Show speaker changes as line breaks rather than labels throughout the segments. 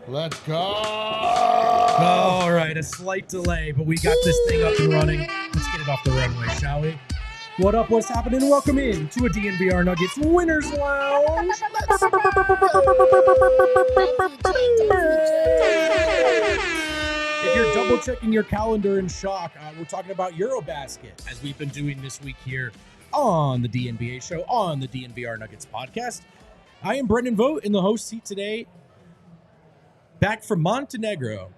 Let's go.
All right, a slight delay, but we got this thing up and running. Let's get it off the runway, shall we? What up, what's happening? Welcome in to a DNVR Nuggets Winners Lounge. If you're double checking your calendar in shock, we're talking about EuroBasket, as we've been doing this week here on the DNVA show, on the DNVR Nuggets podcast. I am Brendan Vogt in the host seat today. Back from Montenegro,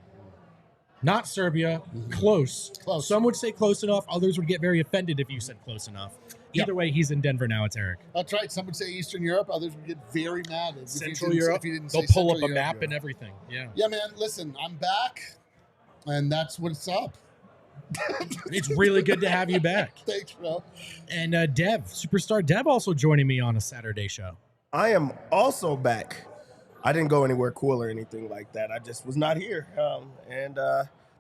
not Serbia, close. Some would say close enough. Others would get very offended if you said close enough. Either way, he's in Denver now. It's Eric.
That's right. Some would say Eastern Europe. Others would get very mad.
Central Europe. They'll pull up a map and everything. Yeah.
Yeah, man. Listen, I'm back, and that's what's up.
It's really good to have you back.
Thanks, bro.
And Dev, superstar Dev, also joining me on a Saturday show.
I am also back. I didn't go anywhere cool or anything like that. I just was not here. And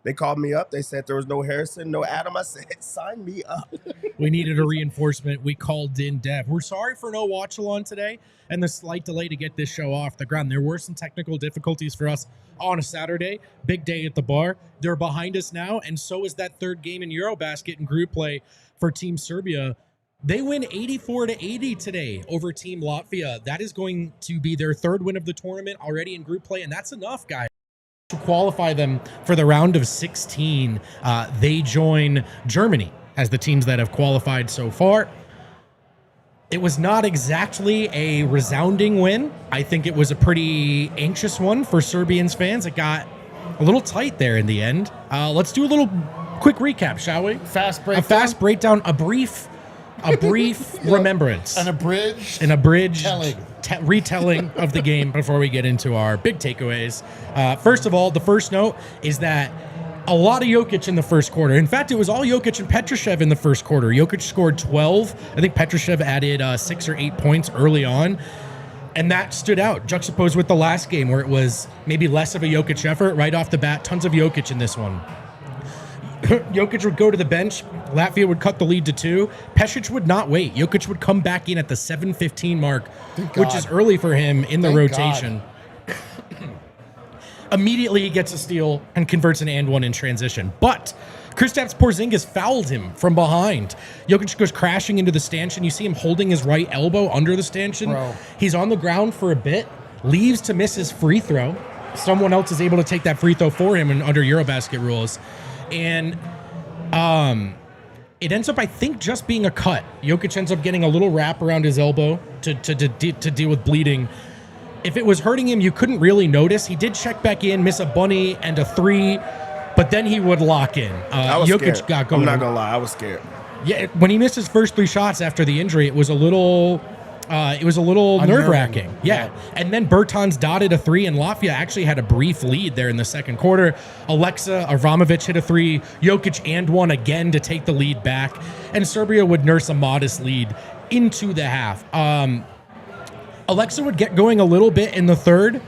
they called me up. They said there was no Harrison, no Adam. I said, sign me up.
We needed a reinforcement. We called in Dev. We're sorry for no watch-along today and the slight delay to get this show off the ground. There were some technical difficulties for us on a Saturday. Big day at the bar. They're behind us now, and so is that third game in EuroBasket in group play for Team Serbia. They win 84-80 today over Team Latvia. That is going to be their third win of the tournament already in group play, and that's enough, guys. To qualify them for the round of 16, they join Germany as the teams that have qualified so far. It was not exactly a resounding win. I think it was a pretty anxious one for Serbians fans. It got a little tight there in the end. Let's do a little quick recap, shall we?
Fast breakdown.
A fast breakdown, a brief remembrance.
An abridged
retelling of the game before we get into our big takeaways. First of all, the first note is that a lot of Jokic in the first quarter. In fact, it was all Jokic and Petrushev in the first quarter. Jokic scored 12. I think Petrushev added 6 or 8 points early on. And that stood out, juxtaposed with the last game where it was maybe less of a Jokic effort right off the bat. Tons of Jokic in this one. Jokic would go to the bench. Latvia would cut the lead to 2. Pesic would not wait. Jokic would come back in at the 7:15 mark, which is early for him in the rotation. Immediately he gets a steal and converts an and one in transition. But Kristaps Porzingis fouled him from behind. Jokic goes crashing into the stanchion. You see him holding his right elbow under the stanchion. Bro. He's on the ground for a bit, leaves to miss his free throw. Someone else is able to take that free throw for him under EuroBasket rules. And it ends up, I think, just being a cut. Jokic ends up getting a little wrap around his elbow to deal with bleeding. If it was hurting him, you couldn't really notice. He did check back in, miss a bunny and a 3, but then he would lock in.
Jokic scared. Got going. I'm not going to lie. I was scared.
Yeah, when he missed his first 3 shots after the injury, it was a little nerve-wracking. Yeah. And then Bertans dotted a 3, and Latvia actually had a brief lead there in the second quarter. Alexa Avramovic hit a 3, Jokic and 1 again to take the lead back, and Serbia would nurse a modest lead into the half. Alexa would get going a little bit in the third,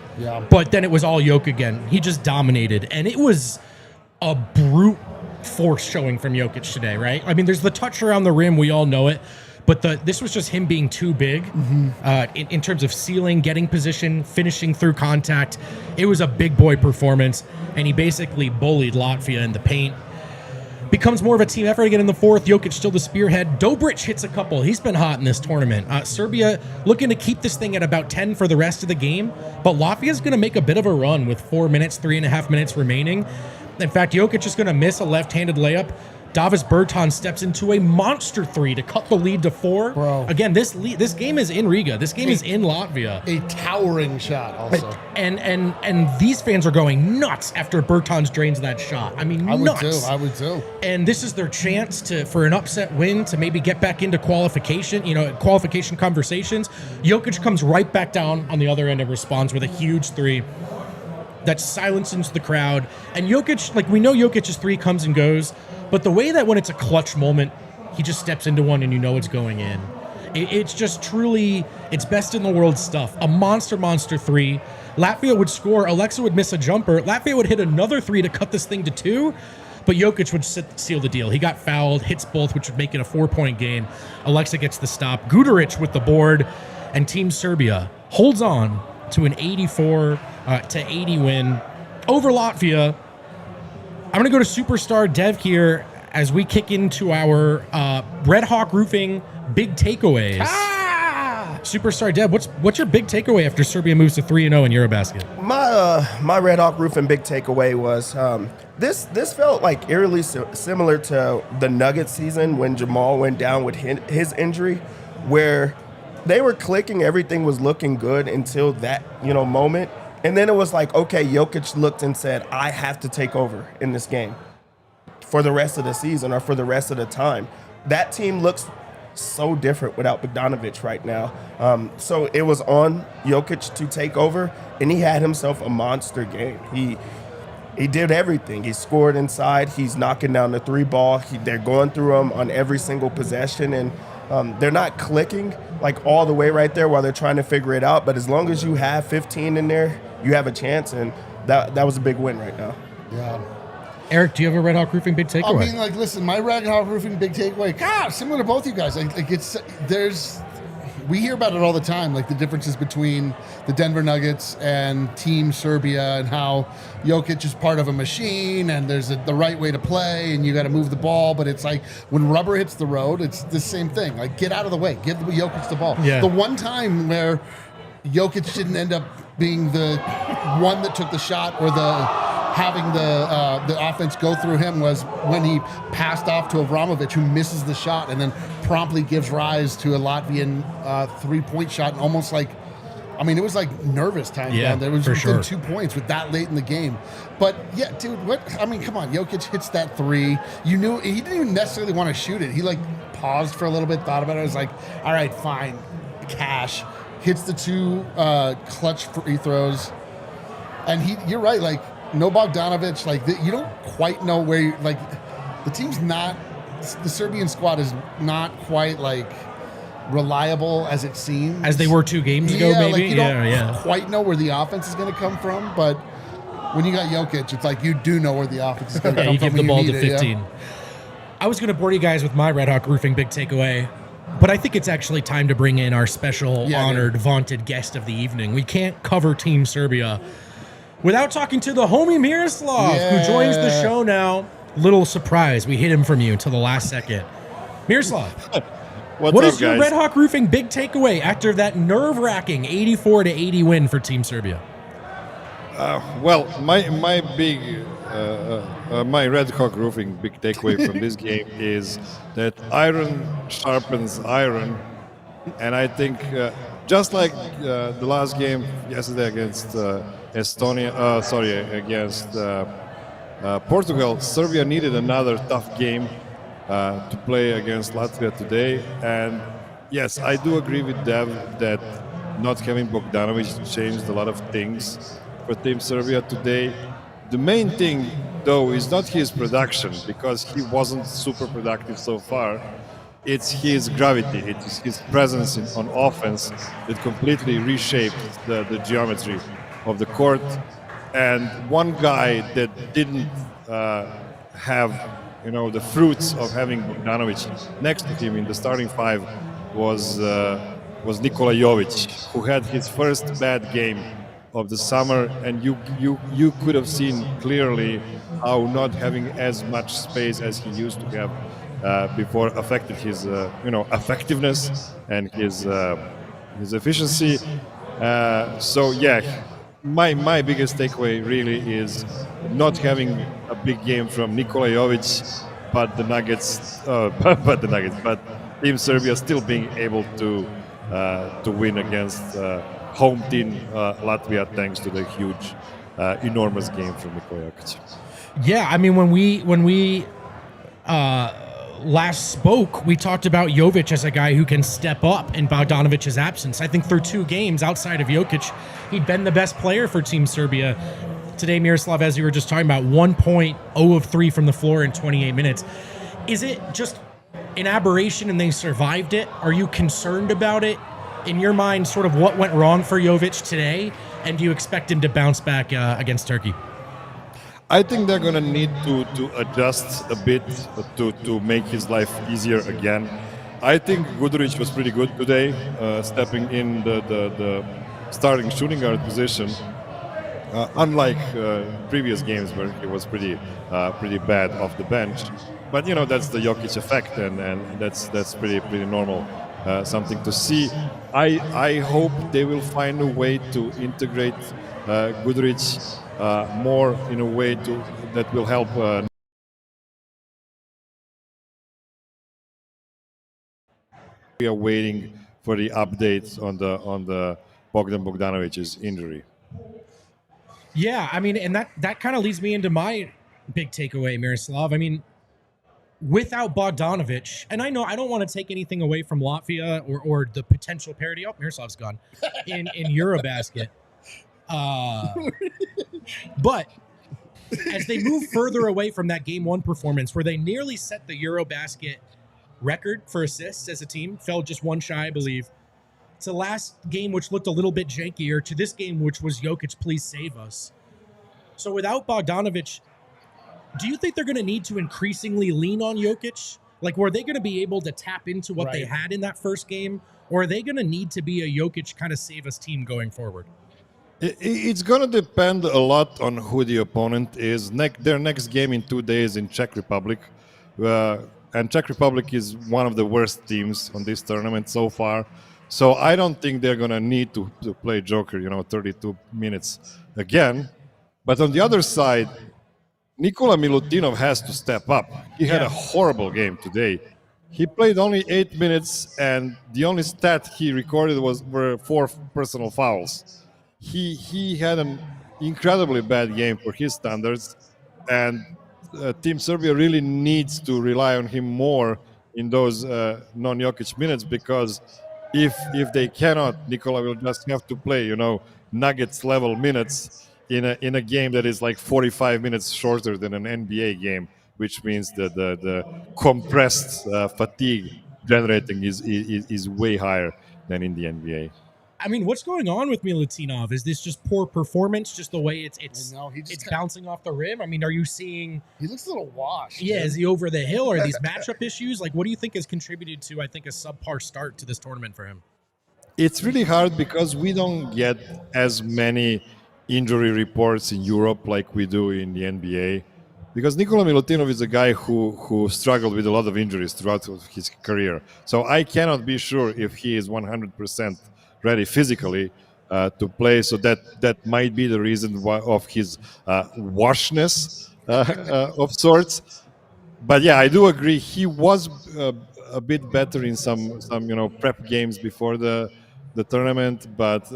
but then it was all Jokic again. He just dominated, and it was a brute force showing from Jokic today, right? I mean, there's the touch around the rim. We all know it. But this was just him being too big in terms of sealing, getting position, finishing through contact. It was a big boy performance, and he basically bullied Latvia in the paint. Becomes more of a team effort again in the fourth. Jokic still the spearhead. Dobric hits a couple. He's been hot in this tournament. Serbia looking to keep this thing at about 10 for the rest of the game, but Latvia's going to make a bit of a run with 4 minutes, 3.5 minutes remaining. In fact, Jokic is going to miss a left-handed layup. Davis Bertans steps into a monster 3 to cut the lead to 4.
Bro.
Again, this game is in Riga. This game is in Latvia.
A towering shot also.
And these fans are going nuts after Bertans drains that shot. I mean, nuts.
I would too.
And this is their chance for an upset win to maybe get back into qualification conversations. Jokic comes right back down on the other end and responds with a huge 3. that silences the crowd. And Jokic, like we know Jokic's three comes and goes, but the way that when it's a clutch moment, he just steps into one and you know it's going in. It's just truly, it's best in the world stuff. A monster three. Latvia would score. Alexa would miss a jumper. Latvia would hit another three to cut this thing to 2. But Jokic would seal the deal. He got fouled, hits both, which would make it a 4-point game. Alexa gets the stop. Guduric with the board. And Team Serbia holds on to an 84-80 win over Latvia. I'm going to go to Superstar Dev here as we kick into our Red Hawk Roofing big takeaways. Superstar Dev, what's your big takeaway after Serbia moves to 3-0 in EuroBasket?
My Red Hawk Roofing big takeaway was this felt like eerily similar to the Nuggets season when Jamal went down with his injury, where they were clicking, everything was looking good until that moment, and then it was like, okay, Jokic looked and said, I have to take over in this game for the rest of the season or for the rest of the time. That team looks so different without Bogdanovic right now. So it was on Jokic to take over, and he had himself a monster game. He did everything. He scored inside. He's knocking down the 3 ball. They're going through him on every single possession, and they're not clicking like all the way right there while they're trying to figure it out. But as long as you have 15 in there, you have a chance, and that was a big win right now.
Yeah.
Eric, do you have a Red Hawk Roofing big takeaway?
I mean, listen, my Red Hawk Roofing big takeaway, similar to both you guys. We hear about it all the time, like the differences between the Denver Nuggets and Team Serbia and how Jokic is part of a machine and there's the right way to play and you got to move the ball. But it's like when rubber hits the road, it's the same thing. Like, get out of the way. Give Jokic the ball.
Yeah.
The one time where Jokic didn't end up being the one that took the shot or having the offense go through him was when he passed off to Avramovic, who misses the shot and then promptly gives rise to a Latvian 3-point shot, and almost like, I mean, it was like nervous time.
Yeah,
there was
for
within
sure.
2 points with that late in the game. But yeah, dude, come on, Jokic hits that 3. You knew he didn't even necessarily want to shoot it. He paused for a little bit, thought about it. I was like, all right, fine, cash. Hits the 2 clutch free throws, and you're right, no Bogdanovic, you don't quite know where the team's not, the Serbian squad is not quite reliable as it seems.
As they were 2 games ago, maybe?
You don't quite know where the offense is going to come from, but when you got Jokic, it's like you do know where the offense is going to come
you
from.
give the ball to 15.
Yeah.
I was going to bore you guys with my Red Hawk Roofing big takeaway, but I think it's actually time to bring in our special, honored, vaunted guest of the evening. We can't cover Team Serbia without talking to the homie Miroslav, who joins the show now. Little surprise, we hid him from you until the last second. Miroslav, what is your Red Hawk Roofing big takeaway after that nerve-wracking 84-80 win for Team Serbia?
Well, my Red Hawk Roofing big takeaway from this game is that iron sharpens iron, and I think just like the last game yesterday against against Portugal, Serbia needed another tough game to play against Latvia today. And yes, I do agree with Dev that not having Bogdanovic changed a lot of things for Team Serbia today. The main thing, though, is not his production, because he wasn't super productive so far. It's his gravity, it's his presence on offense that completely reshaped the geometry of the court. And one guy that didn't have the fruits of having Bogdanovic next to him in the starting 5 was Nikola Jokic, who had his first bad game of the summer, and you could have seen clearly how not having as much space as he used to have before affected his effectiveness and his efficiency. So yeah, my biggest takeaway really is not having a big game from Nikola Jokic, but Team Serbia still being able to win against home team Latvia, thanks to the huge, enormous game from Nikola Jokic.
Yeah, I mean, when we last spoke, we talked about Jovic as a guy who can step up in Bogdanovic's absence. I think through 2 games outside of Jokic, he'd been the best player for Team Serbia. today, Miroslav, as you were just talking about, 1 point, 0 of 3 from the floor in 28 minutes. Is it just an aberration and they survived it? Are you concerned about it? In your mind, sort of what went wrong for Jovic today, and do you expect him to bounce back against Turkey?
I think they're going to need to adjust a bit to make his life easier again. I think Guduric was pretty good today, stepping in the starting shooting guard position, unlike previous games where he was pretty bad off the bench. But that's the Jokic effect, and that's pretty normal. Something to see. I hope they will find a way to integrate Guduric more in a way that will help. We are waiting for the updates on the Bogdan Bogdanovic's injury.
Yeah, I mean, and that kind of leads me into my big takeaway, Miroslav. I mean, without Bogdanovic, and I know I don't want to take anything away from Latvia or the potential parity. Oh, Miroslav's gone in EuroBasket. But as they move further away from that Game 1 performance where they nearly set the EuroBasket record for assists as a team, fell just one shy, I believe, to last game which looked a little bit jankier, to this game which was Jokic, please save us. So without Bogdanovic, do you think they're going to need to increasingly lean on Jokic? Like, were they going to be able to tap into what they had in that first game? Or are they going to need to be a Jokic kind of save us team going forward?
It's going to depend a lot on who the opponent is. Their next game in 2 days in Czech Republic. And Czech Republic is one of the worst teams on this tournament so far. So I don't think they're going to need to play Joker, 32 minutes again. But on the other side, Nikola Milutinov has to step up. He had a horrible game today. He played only 8 minutes, and the only stat he recorded were 4 personal fouls. He had an incredibly bad game for his standards, and Team Serbia really needs to rely on him more in those non-Jokic minutes, because if they cannot, Nikola will just have to play, Nuggets level minutes in a game that is like 45 minutes shorter than an NBA game, which means that the compressed fatigue generating is way higher than in the NBA.
I mean, what's going on with Milutinov? Is this just poor performance, just the way it's bouncing off the rim? I mean, are you seeing...
He looks a little washed.
Yeah, is he over the hill? Are these matchup issues? Like, what do you think has contributed to, I think, a subpar start to this tournament for him?
It's really hard because we don't get as many injury reports in Europe like we do in the NBA. Because Nikola Milutinov is a guy who struggled with a lot of injuries throughout his career. So I cannot be sure if he is 100% ready physically to play. So that might be the reason of his washness of sorts. But yeah, I do agree. He was a bit better in some prep games before the tournament, but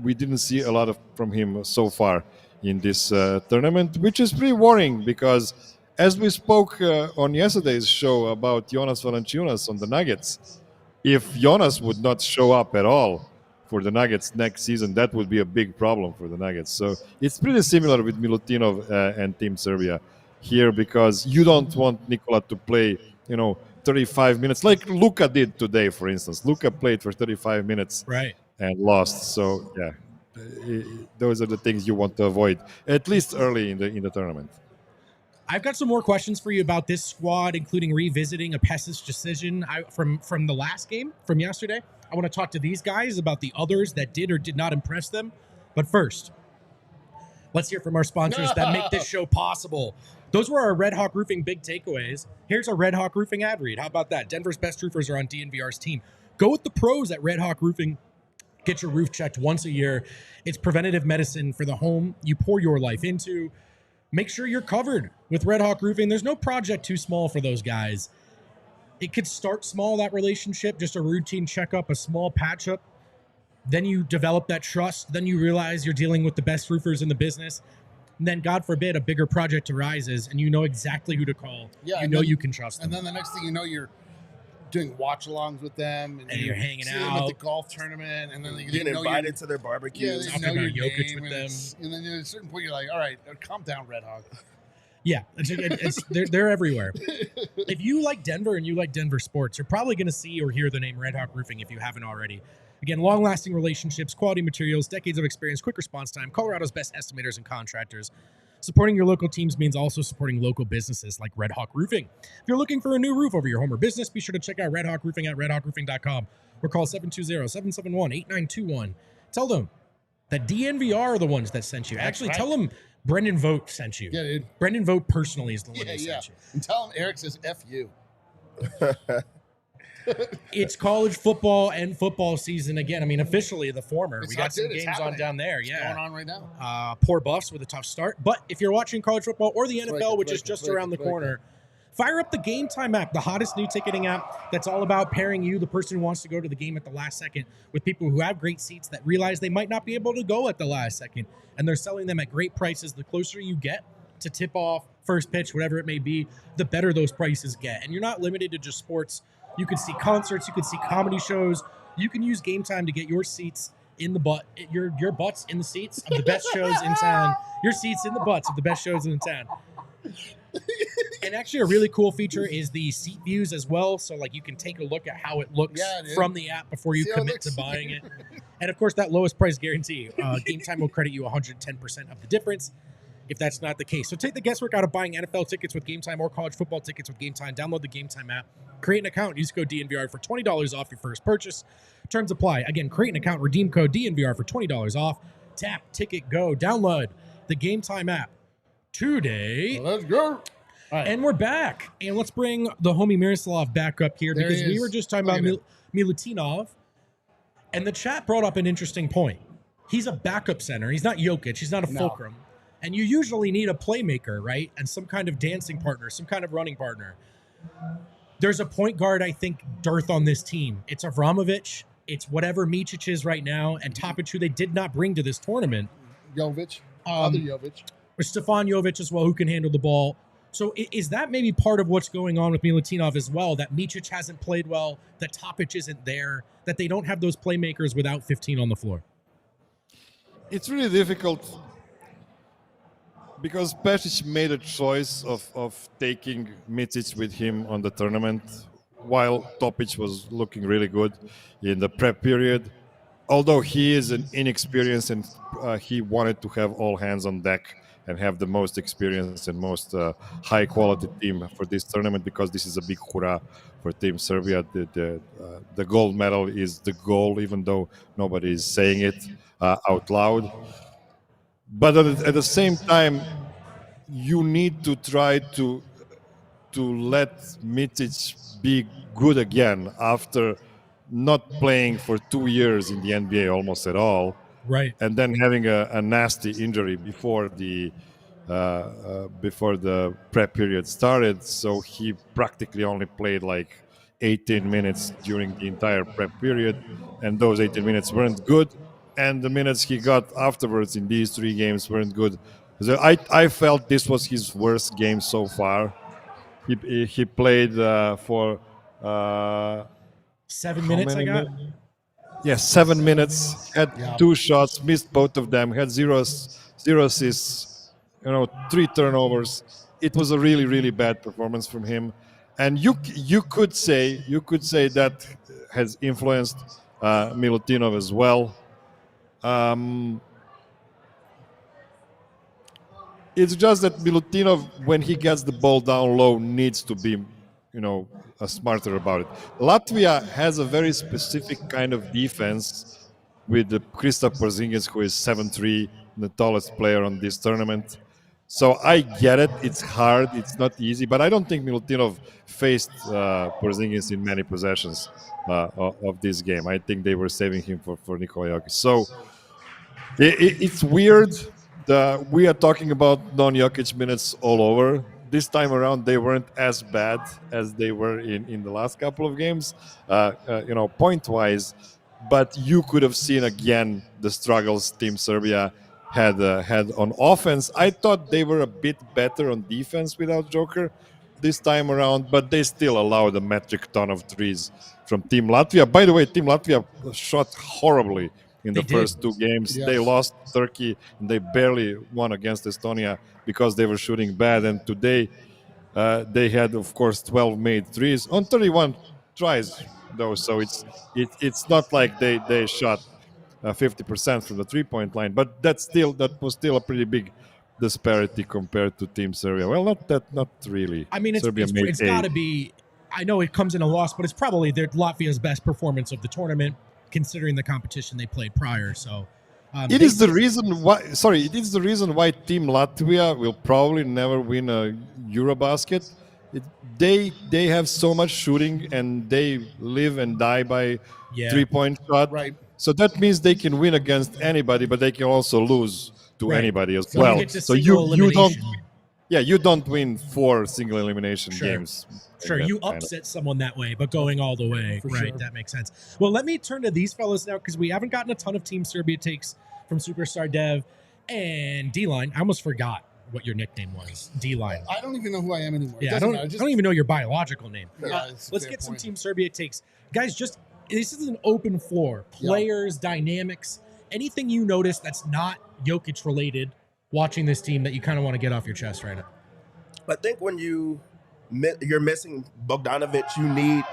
we didn't see a lot from him so far in this tournament, which is pretty worrying because as we spoke on yesterday's show about Jonas Valanciunas on the Nuggets, if Jonas would not show up at all for the Nuggets next season, that would be a big problem for the Nuggets. So it's pretty similar with Milutinov and Team Serbia here, because you don't want Nikola to play, 35 minutes like Luka did today, for instance. Luka played for 35 minutes and lost. So yeah, those are the things you want to avoid, at least early in the tournament.
I've got some more questions for you about this squad, including revisiting a Pesic decision from the last game from yesterday. I want to talk to these guys about the others that did or did not impress them. But first, let's hear from our sponsors that make this show possible. Those were our Red Hawk Roofing big takeaways. Here's a Red Hawk Roofing ad read. How about that? Denver's best roofers are on DNVR's team. Go with the pros at Red Hawk Roofing. Get your roof checked once a year. It's preventative medicine for the home you pour your life into. Make sure you're covered with Red Hawk Roofing. There's no project too small for those guys. It could start small, that relationship, just a routine checkup, a small patch up. Then you develop that trust. Then you realize you're dealing with the best roofers in the business. And then, God forbid, a bigger project arises and you know exactly who to call. Yeah, you know you can trust them.
And then the next thing you know, you're doing watch-alongs with them,
And you're hanging
see them
out.
at the golf tournament, and then they
Getting
know
invited to their
Yeah,
barbecues.
they
Talking
know your
about Jokic
name,
with
and,
them.
and then at a certain point, you're like, all right, calm down, Red Hawk.
Yeah, they're everywhere. If you like Denver and you like Denver sports, you're probably going to see or hear the name Red Hawk Roofing if you haven't already. Again, long-lasting relationships, quality materials, decades of experience, quick response time, Colorado's best estimators and contractors. Supporting your local teams means also supporting local businesses like Red Hawk Roofing. If you're looking for a new roof over your home or business, be sure to check out Red Hawk Roofing at redhawkroofing.com or call 720-771-8921. Tell them that DNVR are the ones that sent you. Actually,
right.
tell them Brendan Vogt sent you.
Yeah, dude.
Brendan Vogt personally is the one
Yeah,
that
yeah.
sent you.
And tell them Eric says F you.
It's college football and football season again. I mean, officially the former.
It's
We got
not
some
good. It's
games on
happening.
down there.
It's
Yeah.
going on right now.
Poor Buffs with a tough start. But if you're watching college football or the NFL,
like it,
which
like
is
it,
just
like
around
it,
the
like
corner, fire up the Game Time app, the hottest new ticketing app that's all about pairing you, the person who wants to go to the game at the last second, with people who have great seats that realize they might not be able to go at the last second. And they're selling them at great prices. The closer you get to tip off, first pitch, whatever it may be, the better those prices get. And you're not limited to just sports. You can see concerts, you can see comedy shows. You can use Game Time to get your seats in the butt, your butts in the seats of the best shows in town. Your seats in the butts of the best shows in town. And actually, a really cool feature is the seat views as well. So, like, you can take a look at how it looks from the app before you
See how it
commit
looks?
to buying it. And of course, that lowest price guarantee. Game Time will credit you 110% of the difference if that's not the case. So take the guesswork out of buying NFL tickets with Game Time or college football tickets with Game Time. Download the Game Time app, create an account, use code DNVR for $20 off your first purchase. Terms apply. Again, create an account, redeem code DNVR for $20 off. Tap, ticket, go. Download the Game Time app today.
Well, let's go. All right.
And we're back. And let's bring the homie Miroslav back up here
There
because
he
we
is.
were just talking
Look
about
at him.
Milutinov. And the chat brought up an interesting point. He's a backup center. He's not Jokic. He's not a
No.
fulcrum. And you usually need a playmaker, right? And some kind of dancing partner, some kind of running partner. There's a point guard, I think, dearth on this team. It's Avramovic. It's whatever Micic is right now. And Topic, who they did not bring to this tournament.
Jovic. Other Jovic.
With Stefan Jovic as well, who can handle the ball. So is that maybe part of what's going on with Milutinov as well, that Micic hasn't played well, that Topic isn't there, that they don't have those playmakers without 15 on the floor?
It's really difficult because Pesic made a choice of taking Micic with him on the tournament while Topic was looking really good in the prep period. Although he is an inexperienced and he wanted to have all hands on deck and have the most experienced and most high quality team for this tournament, because this is a big hurrah for Team Serbia. The gold medal is the goal, even though nobody is saying it out loud. But at the same time, you need to try to let Micic be good again after not playing for 2 years in the NBA almost at all.
Right.
And then having a nasty injury before the prep period started, so he practically only played like 18 minutes during the entire prep period, and those 18 minutes weren't good, and the minutes he got afterwards in these 3 games weren't good. So I felt this was his worst game so far. He played for
7 minutes, I got.
Yeah, 7 minutes, had 2 shots, missed both of them, had zero assists, 3 turnovers. It was a really, really bad performance from him. And you could say that has influenced Milutinov as well. It's just that Milutinov, when he gets the ball down low, needs to be, smarter about it. Latvia has a very specific kind of defense with the Kristaps Porzingis, who is 7'3", the tallest player on this tournament. So I get it. It's hard. It's not easy. But I don't think Milutinov faced Porzingis in many possessions of this game. I think they were saving him for Nikola Jokic. So it's weird. We are talking about non-Jokic minutes all over. This time around, they weren't as bad as they were in the last couple of games, point-wise. But you could have seen again the struggles Team Serbia had on offense. I thought they were a bit better on defense without Joker. this time around, but they still allowed a metric ton of threes from Team Latvia. By the way, Team Latvia shot horribly in the first 2 games.
Yes.
They lost Turkey, and they barely won against Estonia because they were shooting bad. And today, they had, of course, 12 made threes on 31 tries, though. So it's not like they shot 50% from the 3-point line, but that was still a pretty big disparity compared to Team Serbia. Well, not really.
I mean,
Serbia made
it's
8.
got to be. I know it comes in a loss, but it's probably Latvia's best performance of the tournament, considering the competition they played prior. So
It is the reason why. Sorry, it is the reason why Team Latvia will probably never win a EuroBasket. They have so much shooting, and they live and die by 3-point shot.
Right.
So that means they can win against anybody, but they can also lose to anybody as
So
well.
you get to
So
single
you don't.
elimination.
Yeah, you don't win 4 single elimination games.
Sure,
Like
you
that kind of-
upset someone that way, but going all the way, right?
sure.
That makes sense. Well, let me turn to these fellas now because we haven't gotten a ton of Team Serbia takes from Superstar Dev and D-Line. I almost forgot what your nickname was. D-Line.
I don't even know who I am anymore. It
Yeah, I
doesn't
don't,
matter.
I don't even know your biological name.
Yeah, it's a
Let's
fair
get some
point.
Team Serbia takes. Guys, this is an open floor. Players, dynamics, anything you notice that's not Jokic related watching this team that you kind of want to get off your chest right now.
I think when you're missing Bogdanovic,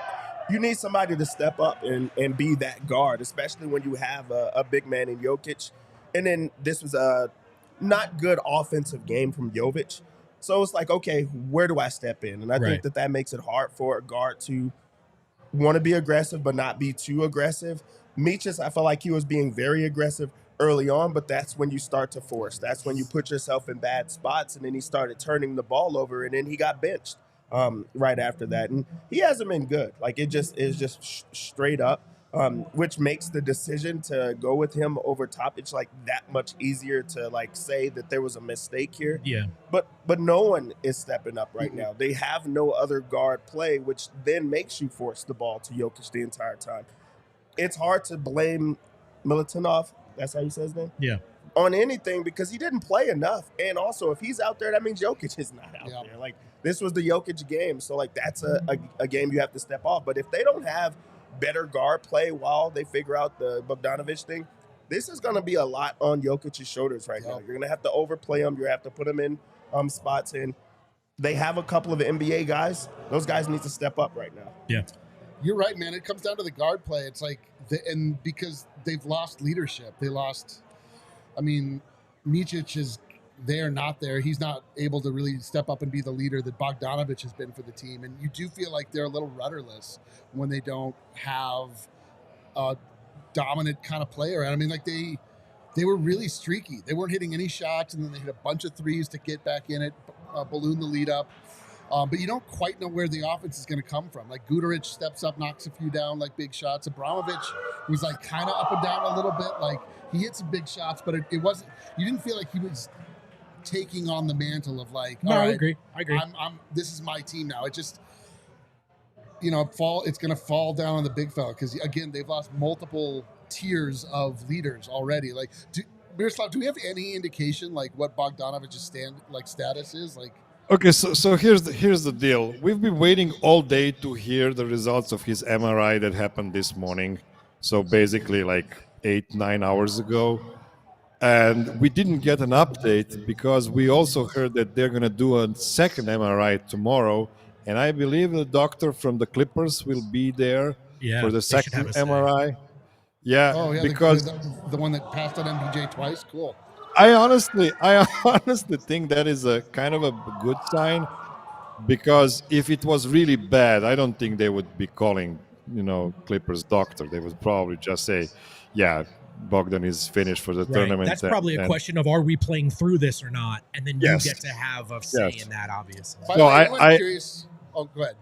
you need somebody to step up and be that guard, especially when you have a big man in Jokic. And then this was a not good offensive game from Jovic. So it's like, okay, where do I step in? And I think that makes it hard for a guard to want to be aggressive but not be too aggressive. Miches, I felt like he was being very aggressive early on, but that's when you start to force. That's when you put yourself in bad spots, and then he started turning the ball over, and then he got benched right after that. And he hasn't been good. Like, it just is just straight up, which makes the decision to go with him over Topic like that much easier to like say that there was a mistake here.
Yeah.
But no one is stepping up right now. They have no other guard play, which then makes you force the ball to Jokic the entire time. It's hard to blame Milutinov, that's how you say his name?
Yeah.
On anything because he didn't play enough. And also, if he's out there, that means Jokic is not out there. Like, this was the Jokic game. So, like, that's a game you have to step off. But if they don't have better guard play while they figure out the Bogdanovic thing, this is going to be a lot on Jokic's shoulders right now. You're going to have to overplay him. You have to put him in spots. And they have a couple of NBA guys. Those guys need to step up right now.
Yeah.
You're right, man. It comes down to the guard play. It's like, and because they've lost leadership, Micic is there, not there. He's not able to really step up and be the leader that Bogdanovic has been for the team. And you do feel like they're a little rudderless when they don't have a dominant kind of player. I mean, like they were really streaky. They weren't hitting any shots, and then they hit a bunch of threes to get back in it, balloon the lead up. But you don't quite know where the offense is going to come from. Like Guduric steps up, knocks a few down, like big shots. Abramovich was like kind of up and down a little bit. Like he hit some big shots, but it wasn't. You didn't feel like he was taking on the mantle of like.
No,
all right,
I agree.
This is my team now. It just, it's going to fall down on the big fella because again they've lost multiple tiers of leaders already. Like, Miroslav, do we have any indication like what Bogdanovic's status is like?
Okay, so here's the deal. We've been waiting all day to hear the results of his MRI that happened this morning. So basically like 8-9 hours ago. And we didn't get an update because we also heard that they're going to do a second MRI tomorrow. And I believe the doctor from the Clippers will be there for the second MRI. Yeah,
Oh yeah,
because
the one that passed on MPJ twice. Cool.
I honestly think that is a kind of a good sign, because if it was really bad, I don't think they would be calling, Clippers doctor. They would probably just say, yeah, Bogdan is finished for the tournament.
That's probably a question of, are we playing through this or not? And then you get to have a say in that, obviously.
By the way, I'm curious. Oh, go ahead.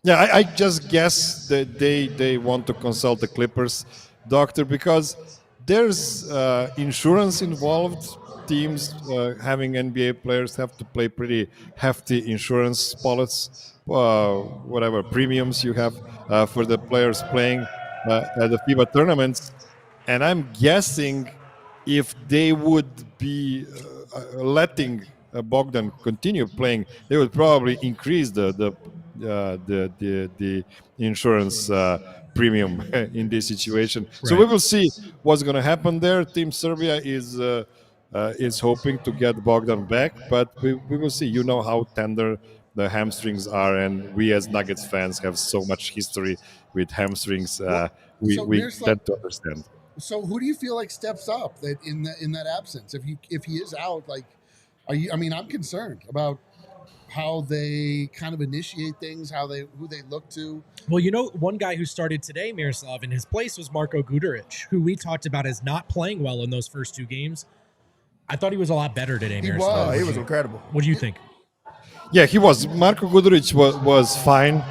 Yeah, I just guess that they want to consult the Clippers doctor because there's insurance involved. Teams having NBA players have to pay pretty hefty insurance policies, whatever premiums you have for the players playing at the FIBA tournaments. And I'm guessing if they would be letting Bogdan continue playing, they would probably increase the insurance premium in this situation. So we will see what's going to happen there. Team Serbia is hoping to get Bogdan back, but we will see. You know how tender the hamstrings are, and we as Nuggets fans have so much history with hamstrings. We tend to understand.
So who do you feel like steps up that in that absence? If he is out, like, are you? I mean, I'm concerned about how they kind of initiate things, who they look to.
Well, one guy who started today, Miroslav, in his place was Marko Guduric, who we talked about as not playing well in those first 2 games. I thought he was a lot better today, Miroslav.
He was incredible.
What do you think?
Yeah, he was. Marko Guduric was fine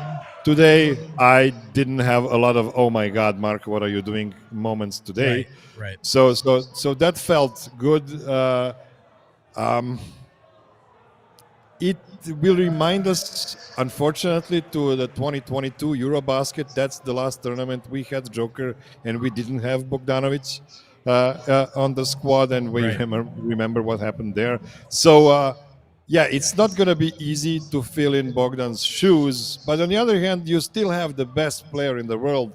today. I didn't have a lot of "oh my God, Marko, what are you doing?" moments today.
Right.
So that felt good. It will remind us, unfortunately, to the 2022 EuroBasket. That's the last tournament we had Joker, and we didn't have Bogdanovic on the squad, and we remember what happened there. So, it's not going to be easy to fill in Bogdan's shoes. But on the other hand, you still have the best player in the world,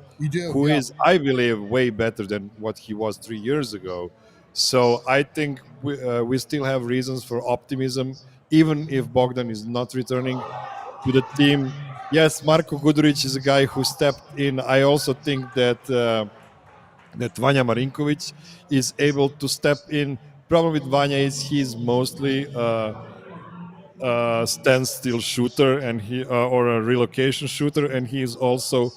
who is, I believe, way better than what he was 3 years ago. So I think we still have reasons for optimism, even if Bogdan is not returning to the team. Yes, Marko Guduric is a guy who stepped in. I also think that Vanja Marinkovic is able to step in. Problem with Vanja is he's mostly standstill shooter and or a relocation shooter, and he is also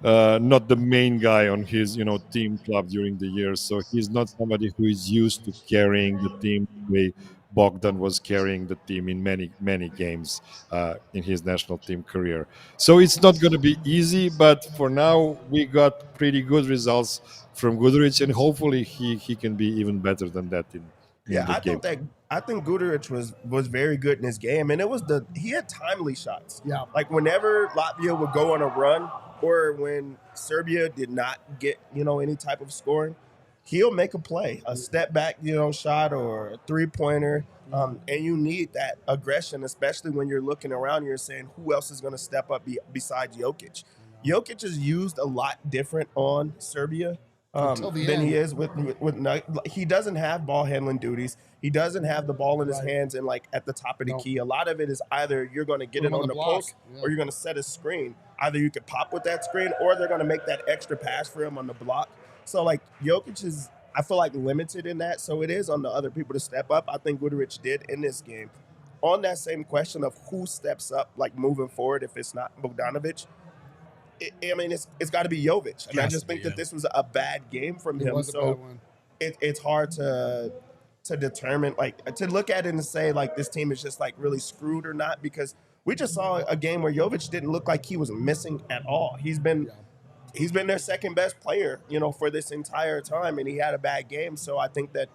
not the main guy on his team club during the year. So he's not somebody who is used to carrying the team the way Bogdan was carrying the team in many games in his national team career. So it's not going to be easy, but for now we got pretty good results from Guduric, and hopefully he can be even better than that in the game.
I think Guduric was very good in his game, and he had timely shots.
Yeah.
Like whenever Latvia would go on a run, or when Serbia did not get any type of scoring, he'll make a play, a step back shot or a 3-pointer, and you need that aggression, especially when you're looking around and you're saying who else is going to step up besides Jokic. Jokic is used a lot different on Serbia than he is with he doesn't have ball handling duties. He doesn't have the ball in his hands and like at the top of the key. A lot of it is either you're going to get it on the post or you're going to set a screen. Either you could pop with that screen or they're going to make that extra pass for him on the block. So like Jokic is, I feel like, limited in that. So it is on the other people to step up. I think Guduric did in this game. On that same question of who steps up, like moving forward, if it's not Bogdanovic, it's got to be Jovic. And I just think that this was a bad game from him. So it's hard to determine, like, to look at it and say, like, this team is just, like, really screwed or not, because we just saw a game where Jovic didn't look like he was missing at all. He's been their second best player, for this entire time, and he had a bad game. So I think that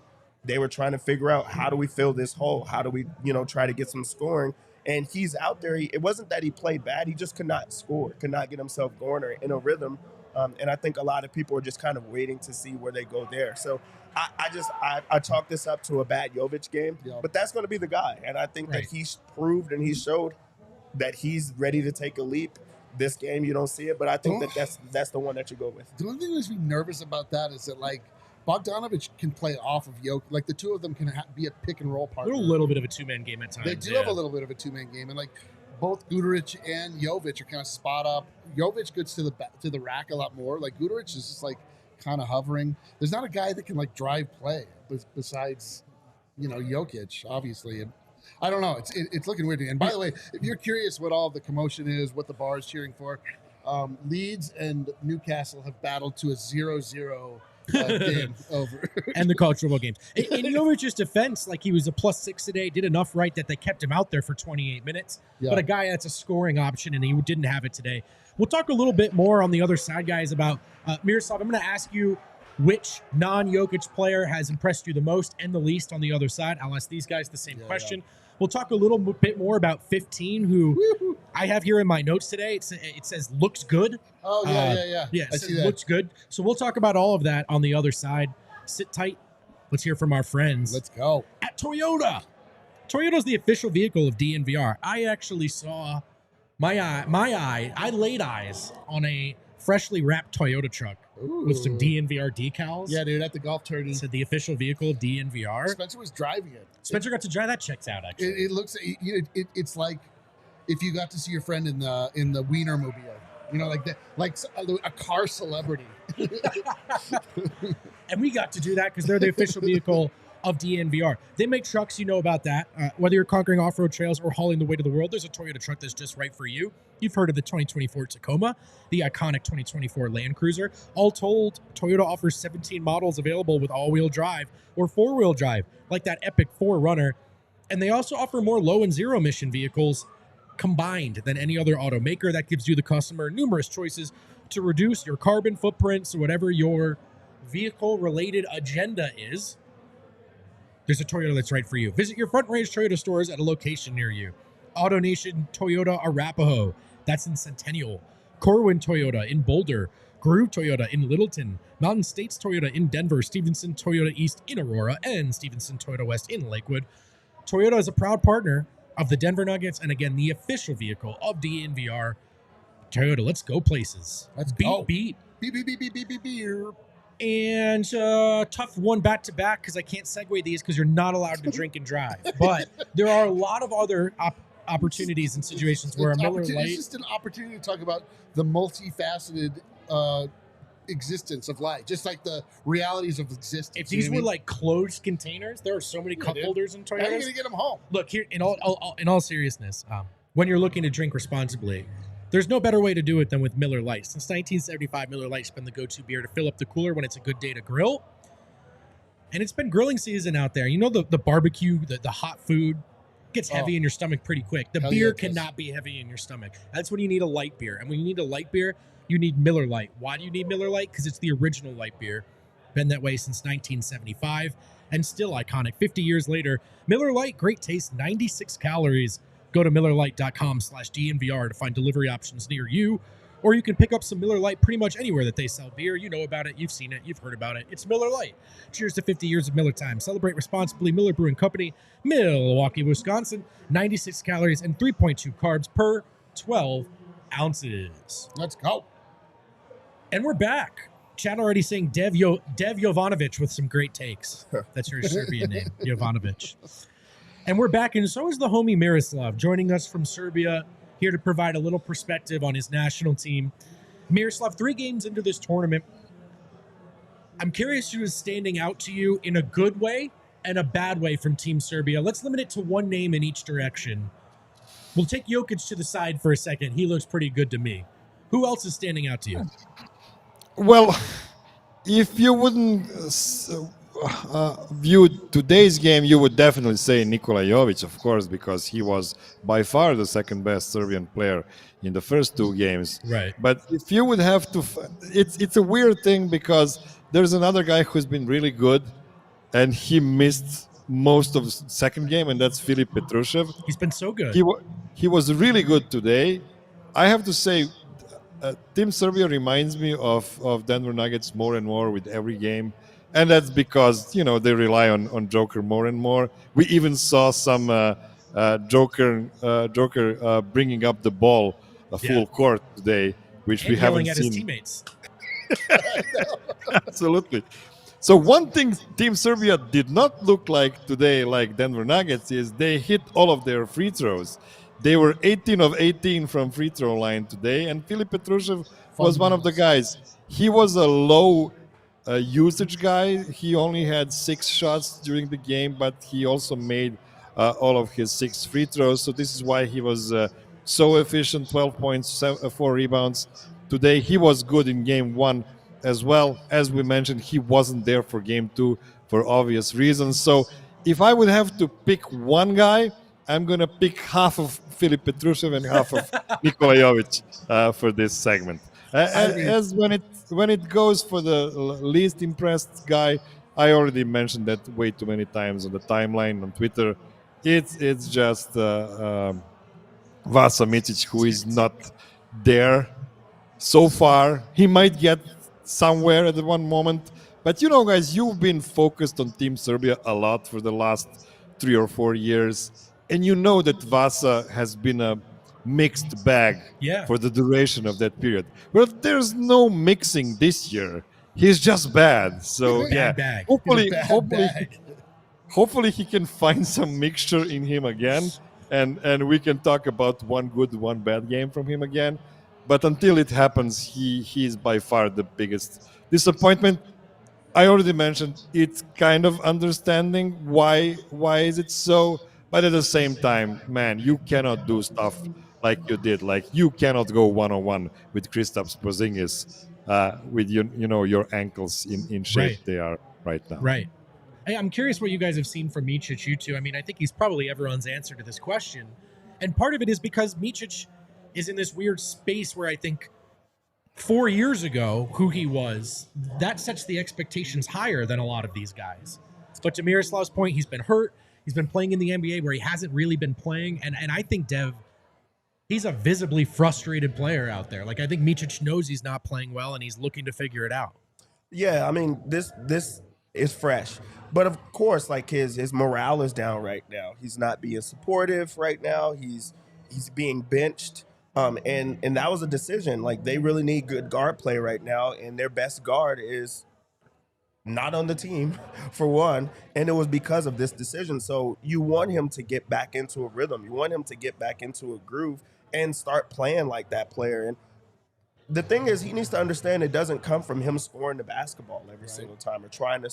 they were trying to figure out, how do we fill this hole? How do we, try to get some scoring? And he's out there. It wasn't that he played bad. He just could not score, could not get himself going or in a rhythm. And I think a lot of people are just kind of waiting to see where they go there. So I chalk this up to a bad Jovic game, but that's going to be the guy. And I think that he's proved and he showed that he's ready to take a leap. This game, you don't see it, but I think that's the one that you go with.
The only thing that makes me nervous about that is that, like, Bogdanovic can play off of Jokic. Like, the two of them can be a pick and roll partner.
They're a little bit of a two-man game at times.
They do have a little bit of a two-man game, and like both Guduric and Jovic are kind of spot up. Jovic gets to the rack a lot more. Like, Guduric is just like kind of hovering. There's not a guy that can like drive play besides Jokic, obviously. And I don't know. It's looking weird. And by the way, if you're curious what all the commotion is, what the bar is cheering for, Leeds and Newcastle have battled to a 0-0 game over.
And the college football games. In Jovic's defense, like, he was a +6 today, did enough right that they kept him out there for 28 minutes. But a guy that's a scoring option, and he didn't have it today. We'll talk a little bit more on the other side, guys, about Miroslav. I'm going to ask you which non-Jokic player has impressed you the most and the least on the other side. I'll ask these guys the same question. Yeah. We'll talk a little bit more about 15, who I have here in my notes today. It says looks good.
Oh, yeah.
Yeah, it says looks good. So we'll talk about all of that on the other side. Sit tight. Let's hear from our friends.
Let's go.
At Toyota. Toyota's the official vehicle of DNVR. I actually saw I laid eyes on a freshly wrapped Toyota truck with some DNVR decals.
Yeah, dude, at the golf tourney.
It said the official vehicle of DNVR.
Spencer was driving it.
Spencer got to drive that. Checks out, actually.
It looks. It's like if you got to see your friend in the Wienermobile. You know, like that, like a car celebrity.
And we got to do that because they're the official vehicle of DNVR. They make trucks, you know about that. Whether you're conquering off-road trails or hauling the weight of the world, there's a Toyota truck that's just right for you. You've heard of the 2024 Tacoma, the iconic 2024 Land Cruiser. All told, Toyota offers 17 models available with all-wheel drive or four-wheel drive, like that epic 4Runner. And they also offer more low and zero-emission vehicles combined than any other automaker. That gives you, the customer, numerous choices to reduce your carbon footprint. So whatever your vehicle-related agenda is, there's a Toyota that's right for you. Visit your Front Range Toyota stores at a location near you. AutoNation Toyota Arapahoe, that's in Centennial. Corwin Toyota in Boulder. Groove Toyota in Littleton. Mountain States Toyota in Denver. Stevenson Toyota East in Aurora. And Stevenson Toyota West in Lakewood. Toyota is a proud partner of the Denver Nuggets, and again, the official vehicle of DNVR. Toyota, let's go places.
Let's
beat,
go.
Beat.
Beep.
And tough one back-to-back because I can't segue these because you're not allowed to drink and drive. But there are a lot of other opportunities and situations where a Miller Lite...
It's just an opportunity to talk about the multifaceted existence of life, just like the realities of existence.
If these were like closed containers, there are so many cup holders in Toyotas.
How are you going to get them home?
Look, here, in all seriousness, when you're looking to drink responsibly, there's no better way to do it than with Miller Lite. Since 1975, Miller Lite's been the go-to beer to fill up the cooler when it's a good day to grill. And it's been grilling season out there. You know, the barbecue, the hot food gets heavy in your stomach pretty quick. The beer cannot be heavy in your stomach. That's when you need a light beer. And when you need a light beer, you need Miller Lite. Why do you need Miller Lite? Because it's the original light beer. Been that way since 1975 and still iconic. 50 years later, Miller Lite, great taste, 96 calories. Go to MillerLite.com/DNVR to find delivery options near you. Or you can pick up some Miller Lite pretty much anywhere that they sell beer. You know about it. You've seen it. You've heard about it. It's Miller Lite. Cheers to 50 years of Miller time. Celebrate responsibly. Miller Brewing Company, Milwaukee, Wisconsin. 96 calories and 3.2 carbs per 12 ounces.
Let's go.
And we're back. Chat already saying Dev Jovanovic with some great takes. That's your Serbian name, Jovanovic. And we're back, and so is the homie Miroslav, joining us from Serbia, here to provide a little perspective on his national team. Miroslav, 3 games into this tournament, I'm curious who is standing out to you in a good way and a bad way from Team Serbia. Let's limit it to one name in each direction. We'll take Jokic to the side for a second. He looks pretty good to me. Who else is standing out to you?
Well, if you wouldn't view today's game, you would definitely say Nikola Jokic, of course, because he was by far the second best Serbian player in the first 2 games.
Right.
But if you would have to, it's a weird thing because there's another guy who's been really good, and he missed most of the second game, and that's Filip Petrušev.
He's been so good.
He was really good today. I have to say, Team Serbia reminds me of Denver Nuggets more and more with every game. And that's because, you know, they rely on Joker more and more. We even saw some Joker bringing up the ball full court today, which we haven't seen.
At his teammates.
Absolutely. So one thing Team Serbia did not look like today, like Denver Nuggets, is they hit all of their free throws. They were 18 of 18 from free throw line today, and Filip Petrušev was one of the guys. He was a low usage guy. He only had 6 shots during the game, but he also made all of his 6 free throws. So this is why he was so efficient, 12 points, 4 rebounds. Today, he was good in game 1 as well. As we mentioned, he wasn't there for game 2 for obvious reasons. So if I would have to pick one guy, I'm going to pick half of Filip Petrušev and half of Nikola Jokic for this segment. As when it goes for the least impressed guy, I already mentioned that way too many times on the timeline on Twitter. It's just Vasa Micic, who is not there so far. He might get somewhere at one moment, but you know, guys, you've been focused on Team Serbia a lot for the last 3 or 4 years, and you know that Vasa has been a mixed bag
Yeah.
for the duration of that period. Well, there's no mixing this year. He's just bad. So
Bad bag.
Hopefully he can find some mixture in him again, and we can talk about one good, one bad game from him again. But until it happens, he is by far the biggest disappointment. I already mentioned it's kind of understanding why is it so, but at the same time, man, you cannot do stuff like you did. Like you cannot go 1-on-1 with Kristaps Porzingis with your ankles in shape
Right.
they are right now.
Right. Hey, I'm curious what you guys have seen from Micic, you two. I mean, I think he's probably everyone's answer to this question. And part of it is because Micic is in this weird space where I think 4 years ago, who he was, that sets the expectations higher than a lot of these guys. But to Miroslav's point, he's been hurt. He's been playing in the NBA where he hasn't really been playing. And I think, Dev, he's a visibly frustrated player out there. Like, I think Micic knows he's not playing well, and he's looking to figure it out.
Yeah, I mean, this is fresh. But of course, like his morale is down right now. He's not being supportive right now. He's being benched. And that was a decision. Like, they really need good guard play right now, and their best guard is not on the team, for one, and it was because of this decision. So you want him to get back into a rhythm. You want him to get back into a groove and start playing like that player. And the thing is, he needs to understand it doesn't come from him scoring the basketball every single time or trying to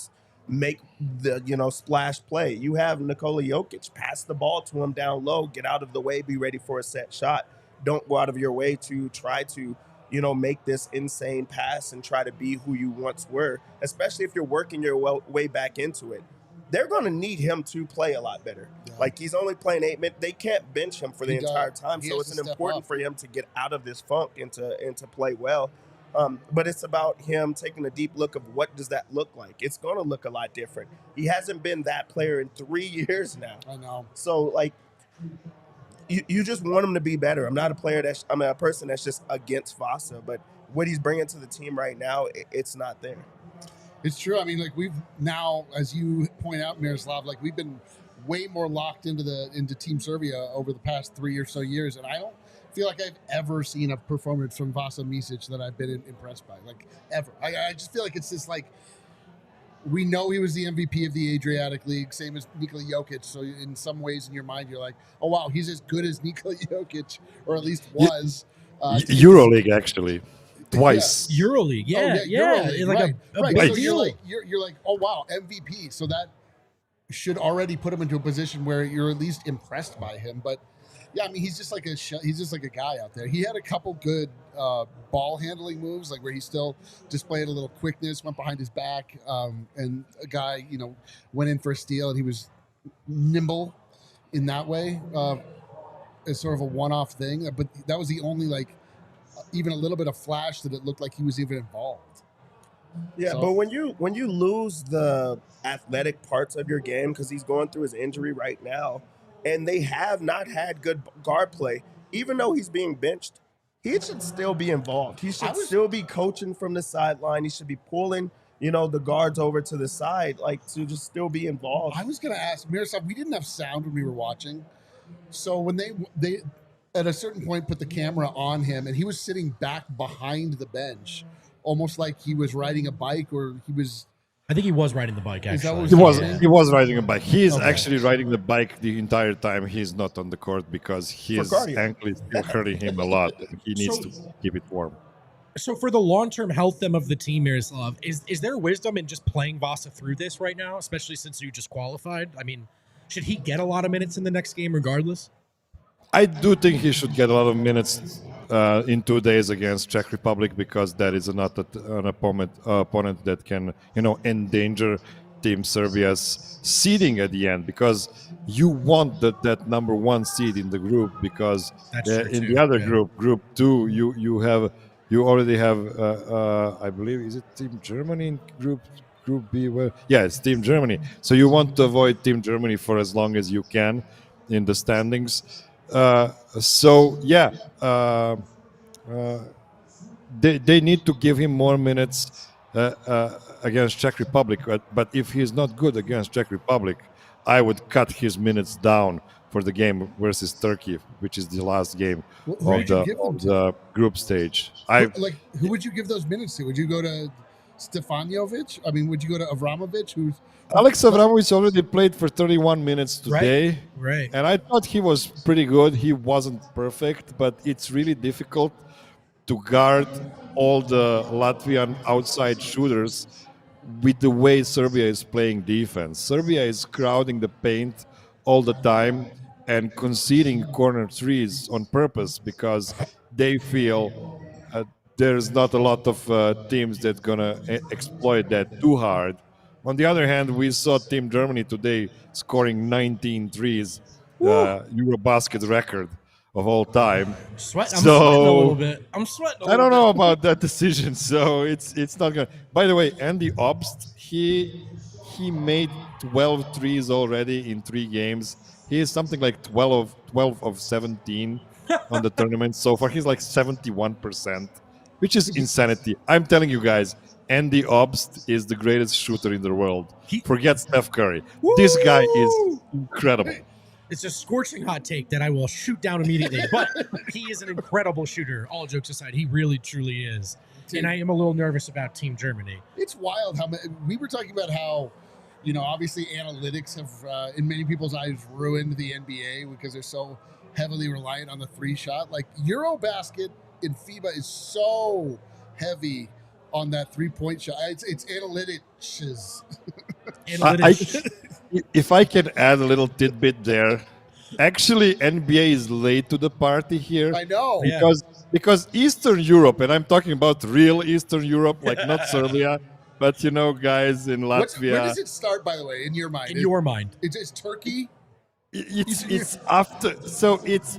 make the splash play. You have Nikola Jokic, pass the ball to him down low, get out of the way, be ready for a set shot. Don't go out of your way to try to make this insane pass and try to be who you once were, especially if you're working your way back into it. They're going to need him to play a lot better. Yeah. Like, he's only playing 8 minutes. They can't bench him for the entire time. So it's important for him to get out of this funk and to play well. But it's about him taking a deep look of what does that look like. It's going to look a lot different. He hasn't been that player in 3 years now.
I know.
So, like, you just want him to be better. I'm not a person that's just against Vasa, but what he's bringing to the team right now, it's not there.
It's true. I mean, like, we've now, as you point out, Miroslav, like, we've been way more locked into Team Serbia over the past 3 or so years, and I don't feel like I've ever seen a performance from Vasa Micic that I've been impressed by, like, ever. I just feel like it's just like, we know he was the MVP of the Adriatic League, same as Nikola Jokic. So in some ways in your mind, you're like, oh, wow, he's as good as Nikola Jokic, or at least was.
EuroLeague, actually. Twice.
Yeah. EuroLeague, yeah.
EuroLeague,
like
right.
a big
So
deal.
you're like, oh, wow, MVP. So that should already put him into a position where you're at least impressed by him. But yeah, I mean, he's just like a guy out there. He had a couple good ball handling moves, like where he still displayed a little quickness, went behind his back, and a guy, went in for a steal, and he was nimble in that way, as sort of a one-off thing. But that was the only, like, even a little bit of flash that it looked like he was even involved.
Yeah, so, but when you lose the athletic parts of your game, because he's going through his injury right now, and they have not had good guard play, even though he's being benched, he should still be involved. He should still be coaching from the sideline. He should be pulling, the guards over to the side, like, to just still be involved.
I was going to ask, Miroslav, we didn't have sound when we were watching. So when they at a certain point put the camera on him, and he was sitting back behind the bench, almost like he was riding a bike, or he was...
I think he was riding the bike, actually.
He was riding a bike. He is actually riding the bike the entire time. He's not on the court because his ankle is still hurting him a lot. He needs to keep it warm.
So for the long-term health of the team, Miroslav, is there wisdom in just playing Vasa through this right now, especially since you just qualified? I mean, should he get a lot of minutes in the next game regardless?
I do think he should get a lot of minutes in 2 days against Czech Republic, because that is not an opponent that can, endanger Team Serbia's seeding at the end, because you want that number 1 seed in the group, because in the other group 2, you already have I believe, is it Team Germany in group B? Well, yeah, it's Team Germany. So you want to avoid Team Germany for as long as you can in the standings. They need to give him more minutes. against Czech Republic. But if he's not good against Czech Republic, I would cut his minutes down for the game versus Turkey, which is the last game
Who
of
would you give them
of
to?
the group stage.
Who would you give those minutes to? Would you go to Stefanovic? I mean, would you go to Avramovic?
Alex Avramovic already played for 31 minutes today.
Right.
And I thought he was pretty good. He wasn't perfect, but it's really difficult to guard all the Latvian outside shooters with the way Serbia is playing defense. Serbia is crowding the paint all the time and conceding corner threes on purpose because they feel there's not a lot of teams that's going to exploit that too hard. On the other hand, we saw Team Germany today scoring 19 threes, EuroBasket record of all time.
I'm sweating a little bit.
I don't know about that decision, so it's not gonna. By the way, Andy Obst, he made 12 threes already in 3 games. He is something like 12 of 17 on the tournament so far. He's like 71%, which is insanity. I'm telling you guys, Andy Obst is the greatest shooter in the world. Forget Steph Curry. This guy is incredible.
It's a scorching hot take that I will shoot down immediately, but he is an incredible shooter. All jokes aside, he really, truly is. And I am a little nervous about Team Germany.
It's wild how we were talking about how, obviously analytics have, in many people's eyes, ruined the NBA because they're so heavily reliant on the 3-shot. Like EuroBasket in FIBA is so heavy on that 3-point shot. It's analytics.
If I can add a little tidbit there, actually NBA is late to the party here.
I know.
Because Eastern Europe, and I'm talking about real Eastern Europe, like not Serbia, but guys in Latvia.
When does it start, by the way, in your mind? It's Turkey?
It's after, so it's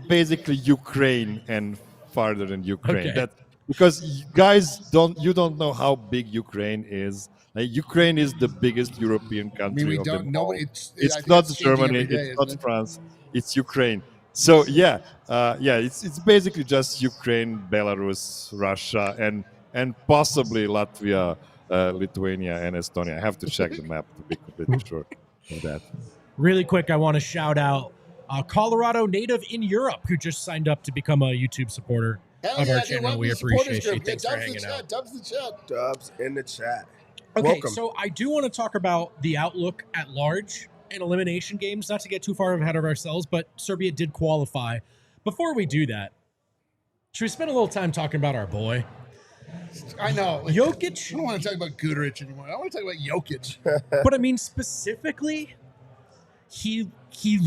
basically Ukraine and farther than Ukraine.
Okay.
Because guys don't know how big Ukraine is. Like, Ukraine is the biggest European country.
We
of
don't
them
know.
all.
It's
not
changing
Germany.
every day,
It's not
isn't it?
France. It's Ukraine. So it's basically just Ukraine, Belarus, Russia, and possibly Latvia, Lithuania, and Estonia. I have to check the map to be completely sure of that.
Really quick, I want to shout out a Colorado native in Europe who just signed up to become a YouTube supporter of our channel. We appreciate you. Thanks for hanging out.
Dubs in the chat.
Okay,
Welcome.
so I do want to talk about the outlook at large and elimination games, not to get too far ahead of ourselves, but Serbia did qualify. Before we do that, should we spend a little time talking about our boy?
I know.
Jokic?
I don't want to talk about Guduric anymore. I want to talk about Jokic.
But I mean, specifically, he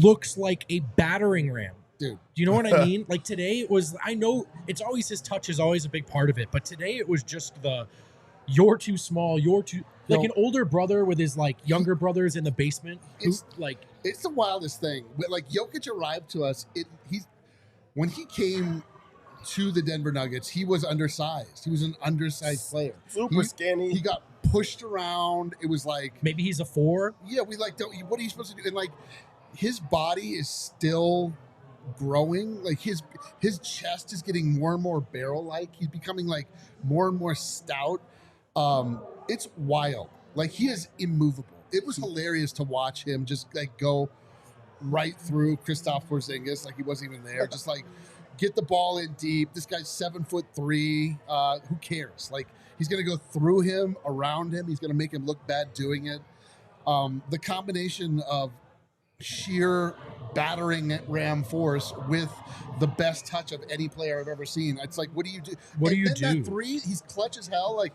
looks like a battering ram.
Dude.
Do you know what I mean? Like today I know it's always his touch is always a big part of it, but today it was just you're too small, like an older brother with his like younger brothers in the basement.
It's the wildest thing. Like Jokic arrived to us. When he came to the Denver Nuggets, he was undersized. He was an undersized player.
Super skinny.
He got pushed around. It was like
maybe he's a 4.
Yeah, what are you supposed to do? And like his body is still growing. Like his chest is getting more and more barrel-like. He's becoming like more and more stout. It's wild. Like he is immovable. It was hilarious to watch him just like go right through Kristaps Porzingis like he wasn't even there. Just like get the ball in deep. This guy's 7'3". Who cares? Like he's gonna go through him, around him. He's gonna make him look bad doing it. The combination of sheer battering ram force with the best touch of any player I've ever seen. It's like, what do you do?
What do you do?
That 3, he's clutch as hell. Like,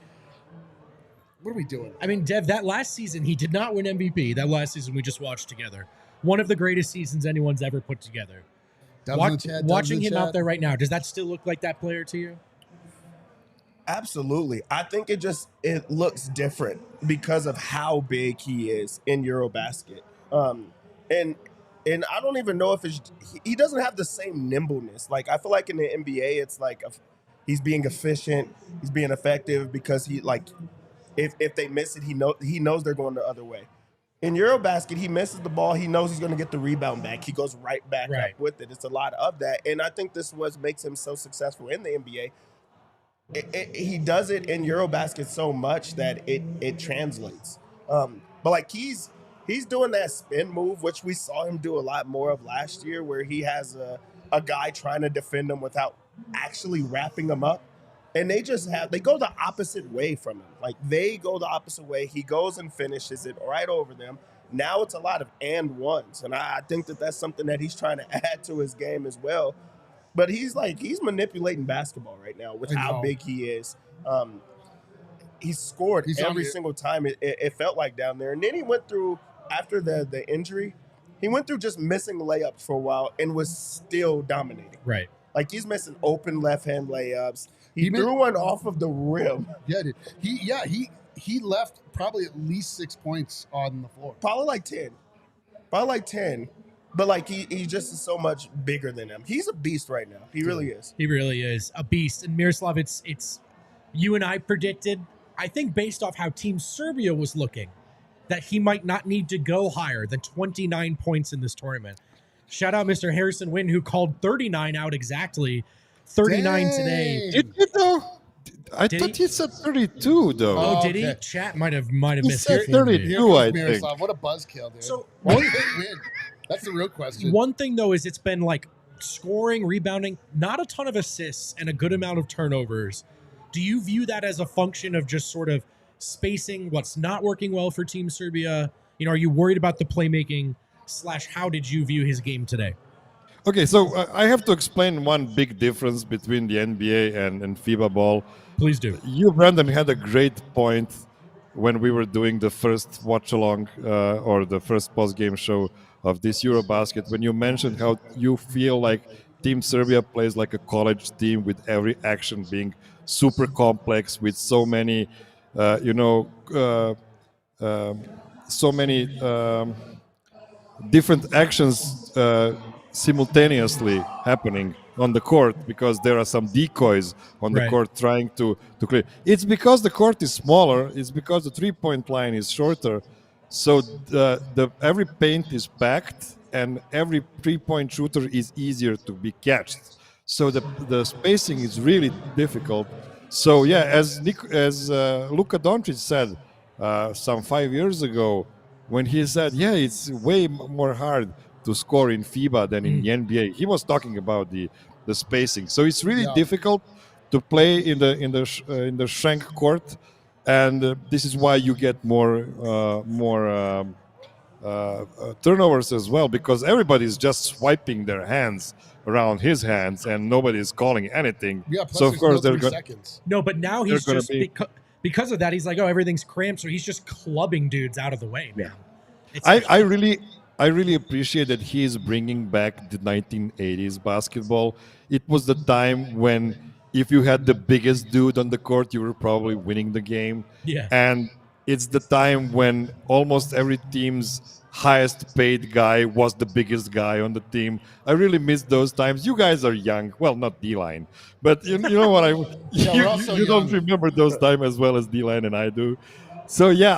what are we doing?
I mean, Dev, that last season, he did not win MVP. That last season we just watched together. One of the greatest seasons anyone's ever put together. Watching him out there right now, does that still look like that player to you?
Absolutely. I think it looks different because of how big he is in EuroBasket. And I don't even know if he doesn't have the same nimbleness. Like I feel like in the NBA, it's like he's being efficient, he's being effective because he like if they miss it, he knows they're going the other way. In EuroBasket, he misses the ball, he knows he's going to get the rebound back. He goes right back up with it. It's a lot of that, and I think this makes him so successful in the NBA. he does it in EuroBasket so much that it translates. But like he's doing that spin move, which we saw him do a lot more of last year, where he has a guy trying to defend him without actually wrapping him up. And they go the opposite way from him. Like they go the opposite way. He goes and finishes it right over them. Now it's a lot of and ones. And I think that's something that he's trying to add to his game as well. But he's manipulating basketball right now with how big he is. He scored every single time it felt like down there. And then he went through, after the injury, he went through just missing layups for a while and was still dominating.
Right.
Like he's missing open left-hand layups. He threw one off of the rim.
Yeah, dude. He left probably at least 6 points on the floor.
Probably like 10. But like he just is so much bigger than him. He's a beast right now. He really is.
He really is a beast. And Miroslav, it's you and I predicted, I think based off how Team Serbia was looking, that he might not need to go higher than 29 points in this tournament. Shout out Mr. Harrison Wynn, who called 39 out exactly. 39 today.
Did you though? I thought he said 32 though.
Oh, did
okay.
he? Chat might have missed
said
it.
32, I think.
Miroslav. What a buzzkill, dude.
So
Why did they win? That's the real question.
one thing though is it's been like scoring, rebounding, not a ton of assists, and a good amount of turnovers. Do you view that as a function of just sort of spacing what's not working well for Team Serbia? You know, are you worried about the playmaking / how did you view his game today?
Okay, so I have to explain one big difference between the NBA and FIBA ball.
Please do.
You, Brandon, had a great point when we were doing the first watch-along or the first post-game show of this EuroBasket, when you mentioned how you feel like Team Serbia plays like a college team with every action being super complex, with so many, so many different actions simultaneously happening on the court, because there are some decoys on the court trying to clear. It's because the court is smaller. It's because the three-point line is shorter. So the every paint is packed, and every three-point shooter is easier to be catched. So the spacing is really difficult. So yeah, as Luka Doncic said some 5 years ago, when he said, "Yeah, it's way more hard to score in FIBA than in the NBA," he was talking about the spacing. So it's really difficult to play in the shank court, and this is why you get more turnovers as well, because everybody's just swiping their hands around his hands and nobody's calling anything.
Yeah, plus
so of course they're going.
seconds.
No, but now he's just because of that, he's like, oh, everything's cramped, so he's just clubbing dudes out of the way, man.
I really appreciate that he is bringing back the 1980s basketball. It was the time when if you had the biggest dude on the court, you were probably winning the game.
Yeah.
And it's the time when almost every team's highest paid guy was the biggest guy on the team. I really miss those times. You guys are young. Well, not D-Line. But you know what you don't remember those times as well as D-Line and I do. So yeah,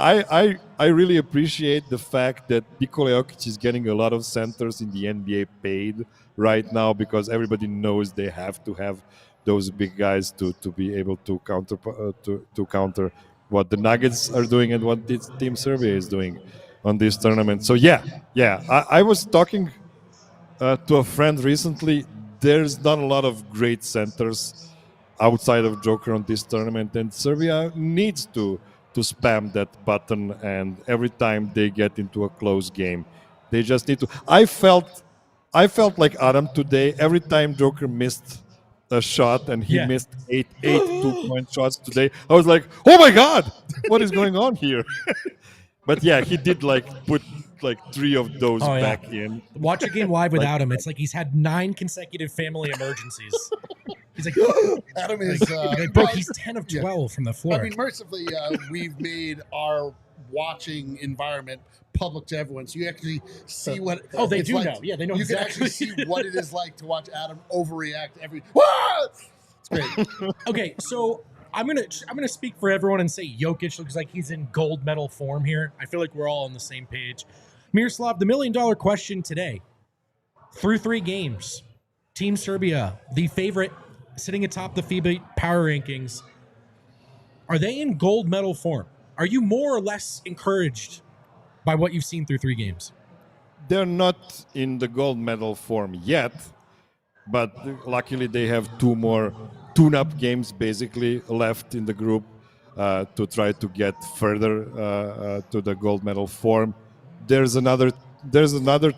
I really appreciate the fact that Nikola Jokic is getting a lot of centers in the NBA paid right now, because everybody knows they have to have those big guys to be able to counter what the Nuggets are doing and what Team Serbia is doing on this tournament. So yeah. I was talking to a friend recently. There's not a lot of great centers outside of Joker on this tournament, and Serbia needs to spam that button, and every time they get into a close game, they just need to. I felt like Adam today. Every time Joker missed a shot, and he missed eight 2-point shots today, I was like, oh my God, what is going on here? But yeah, he did put 3 of those back in.
Watch a game live without him. It's like he's had 9 consecutive family emergencies. He's like,
Adam is
he's 10 of 12 from the floor.
I mean, mercifully, we've made our watching environment public to everyone, so you actually see what.
Oh, they
it's
do
like.
know. Yeah, they know.
You
exactly.
can actually see what it is like to watch Adam overreact every. It's great.
Okay, so I'm gonna speak for everyone and say Jokic looks like he's in gold medal form here. I feel like we're all on the same page. Miroslav, the $1 million question today: through 3 games, Team Serbia, the favorite sitting atop the FIBA power rankings. Are they in gold medal form? Are you more or less encouraged by what you've seen through 3 games?
They're not in the gold medal form yet, but luckily they have 2 more tune-up games basically left in the group to try to get further to the gold medal form. There's another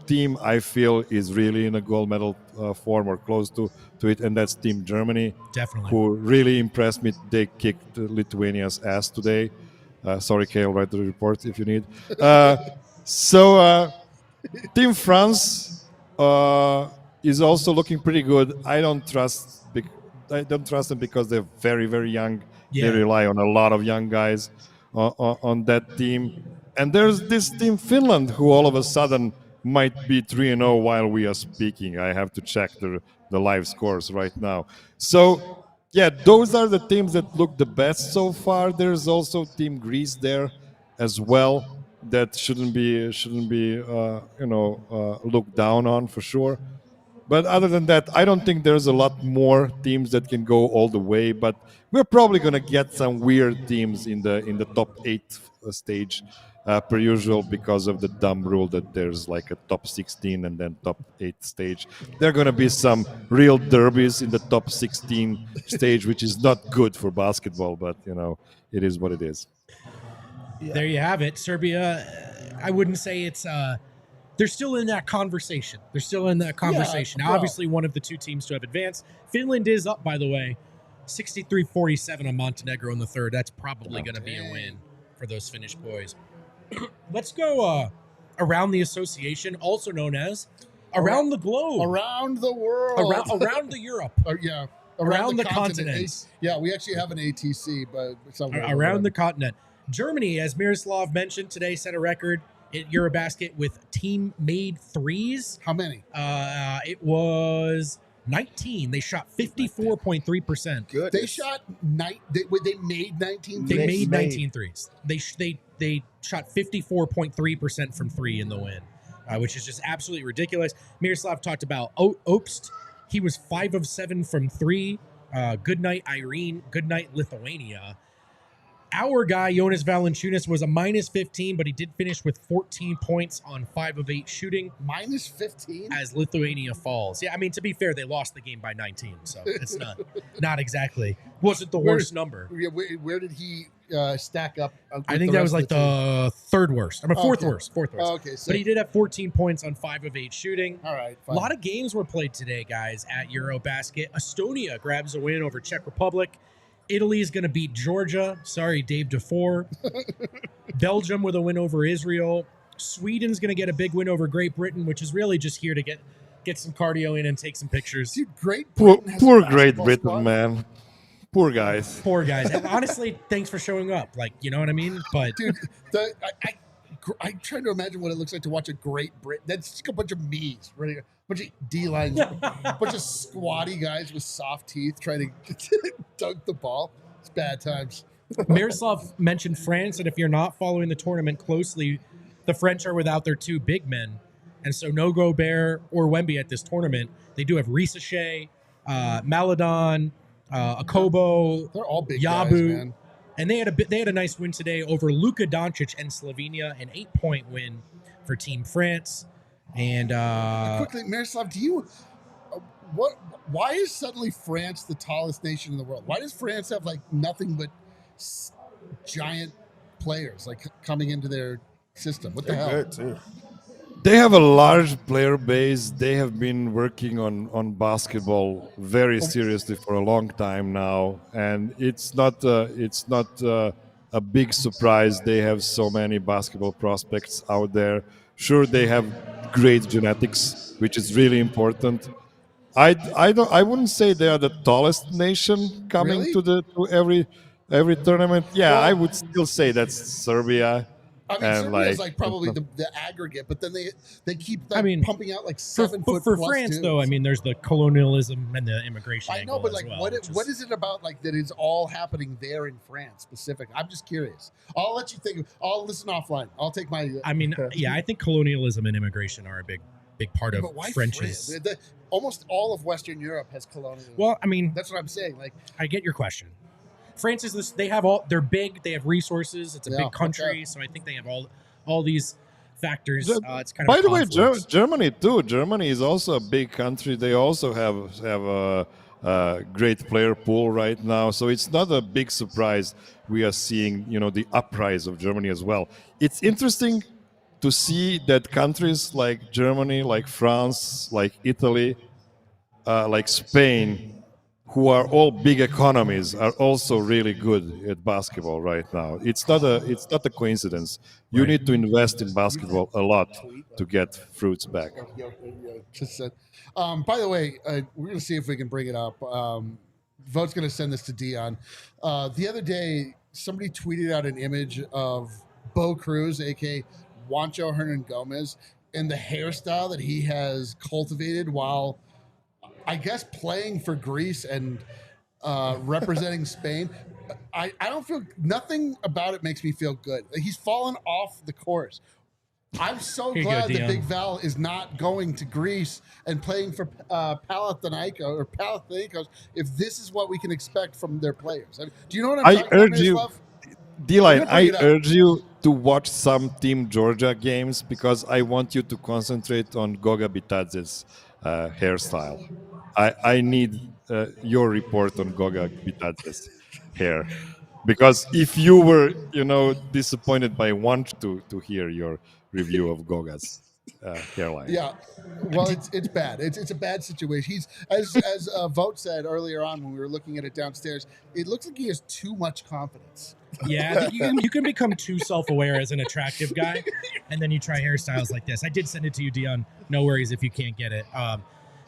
team I feel is really in a gold medal form or close to it, and that's Team Germany.
Definitely.
Who really impressed me. They kicked Lithuania's ass today. Sorry, Kale, write the report if you need. Team France is also looking pretty good. I don't trust them because they're very, very young.
Yeah.
They rely on a lot of young guys on that team. And there's this team Finland who all of a sudden might be 3-0 while we are speaking. I have to check the live scores right now. So, yeah, those are the teams that look the best so far. There's also Team Greece there as well that shouldn't be looked down on for sure. But other than that, I don't think there's a lot more teams that can go all the way. But we're probably going to get some weird teams in the top 8 stage per usual because of the dumb rule that there's like a top 16 and then top 8 stage. There are going to be some real derbies in the top 16 stage, which is not good for basketball, but it is what it is.
Yeah. There you have it. Serbia, I wouldn't say it's they're still in that conversation.
Yeah,
Obviously, one of the 2 teams to have advanced. Finland is up, by the way, 63-47 on Montenegro in the third. That's probably going to be a win for those Finnish boys. Let's go around the association, also known as around the globe.
Around the world.
Around the Europe.
Yeah.
Around the continent.
Yeah, we actually have an ATC, but somewhere
around the continent. Germany, as Miroslav mentioned today, set a record at EuroBasket with team-made threes.
How many?
It was 19. They shot 54.3%.
Good.
They shot they made 19
They
threes?
made 19 threes. They shot 54.3% from 3 in the win, which is just absolutely ridiculous. Miroslav talked about Obst. He was 5 of 7 from 3. Good night, Irene. Good night, Lithuania. Our guy, Jonas Valanciunas, was a minus 15, but he did finish with 14 points on 5 of 8 shooting.
Minus 15?
As Lithuania falls. Yeah, I mean, to be fair, they lost the game by 19, so it's not exactly. Wasn't the worst number.
Where did he stack up?
I think that was like the third worst. I mean, fourth worst.
Oh, okay. So
but he did have 14 points on 5 of 8 shooting.
All right.
Fine. A lot of games were played today, guys, at EuroBasket. Estonia grabs a win over Czech Republic. Italy is going to beat Georgia. Sorry, Dave DeFore. Belgium with a win over Israel. Sweden's going to get a big win over Great Britain, which is really just here to get some cardio in and take some pictures.
Dude, Great
Britain.
Britain
Poor Great Britain, squad. Man. Poor guys.
Poor guys. And honestly, thanks for showing up. Like, you know what I mean? But
dude, I'm trying to imagine what it looks like to watch a Great Britain. That's just a bunch of me's, right? A bunch of D-lines, a bunch of squatty guys with soft teeth trying to dunk the ball. It's bad times.
Miroslav mentioned France, and if you're not following the tournament closely, the French are without their 2 big men. And so no Gobert or Wemby at this tournament. They do have Risache, Maladon, Akobo,
they're all big
Yabu,
guys, man.
And they had a nice win today over Luka Doncic and Slovenia, an 8-point win for Team France. And
quickly, Miroslav, do you why is suddenly France the tallest nation in the world? Why does France have like nothing but giant players like coming into their system? What the hell?
Good too.
They have a large player base. They have been working on basketball very seriously for a long time now, and it's not a big surprise. They have so many basketball prospects out there. Sure, they have great genetics, which is really important. I wouldn't say they are the tallest nation coming
Really?
to every tournament. Yeah,
Well,
I would still say that's Serbia.
I mean,
And,
Serbia's
like,
like probably the aggregate, but then they keep
I mean,
pumping out like 7 foot
for
plus
France,
dudes.
though, I mean, there's the colonialism and the immigration.
I know,
angle
but
as
like,
well,
what is it about like that is all happening there in France specifically? I'm just curious. I'll let you think. I'll listen offline. I'll take my.
I mean, yeah, I think colonialism and immigration are a big big part of
But why
French's.
France? Almost all of Western Europe has colonialism.
Well, I mean,
that's what I'm saying. Like,
I get your question. France is this. They're big. They have resources. It's a big country, so I think they have all these factors. It's kind of.
By the way, Germany too. Germany is also a big country. They also have a great player pool right now, so it's not a big surprise we are seeing the uprise of Germany as well. It's interesting to see that countries like Germany, like France, like Italy, like Spain, who are all big economies, are also really good at basketball right now. It's not a coincidence. You need to invest in basketball a lot to get fruits back.
By the way, we're going to see if we can bring it up. Vote's going to send this to Dion. The other day, somebody tweeted out an image of Bo Cruz, a.k.a. Juancho Hernan Gomez, and the hairstyle that he has cultivated while, I guess, playing for Greece and representing Spain. I don't feel, nothing about it makes me feel good. He's fallen off the course. I'm so glad that Big Val is not going to Greece and playing for Panathinaikos if this is what we can expect from their players. I mean, do you know what I'm talking about, Miroslav?
D-Line, I urge you to watch some Team Georgia games because I want you to concentrate on Goga Bitadze's hairstyle. I need your report on Goga Bitadze's hair. Because if you were, disappointed by to hear your review of Goga's hairline.
Yeah, well, it's bad. It's a bad situation. He's as Vote said earlier on when we were looking at it downstairs. It looks like he has too much confidence.
Yeah, I think you can become too self-aware as an attractive guy, and then you try hairstyles like this. I did send it to you, Dion. No worries if you can't get it.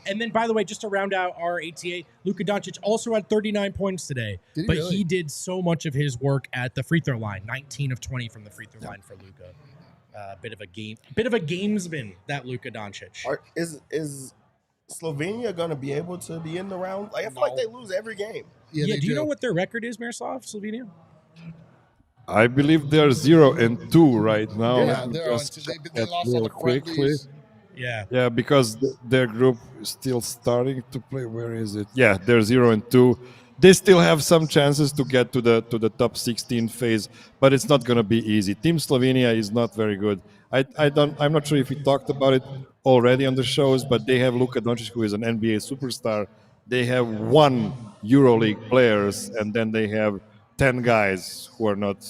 And then, by the way, just to round out our ATA, Luka Doncic also had 39 points today. He did so much of his work at the free throw line. 19 of 20 from the free throw line for Luka. Bit of a gamesman, that Luka Doncic.
Is Slovenia going to be able to be in the round? Like, I feel like they lose every game.
Yeah, do you know what their record is, Miroslav, Slovenia?
I believe they're 0-2 right now.
Yeah, they lost all the
quickly.
Yeah.
Yeah, because their group is still starting to play. Where is it? Yeah, they're 0-2. They still have some chances to get to the top 16 phase, but it's not going to be easy. Team Slovenia is not very good. I'm not sure if we talked about it already on the shows, but they have Luka Doncic, who is an NBA superstar. They have 1 EuroLeague players, and then they have 10 guys who are not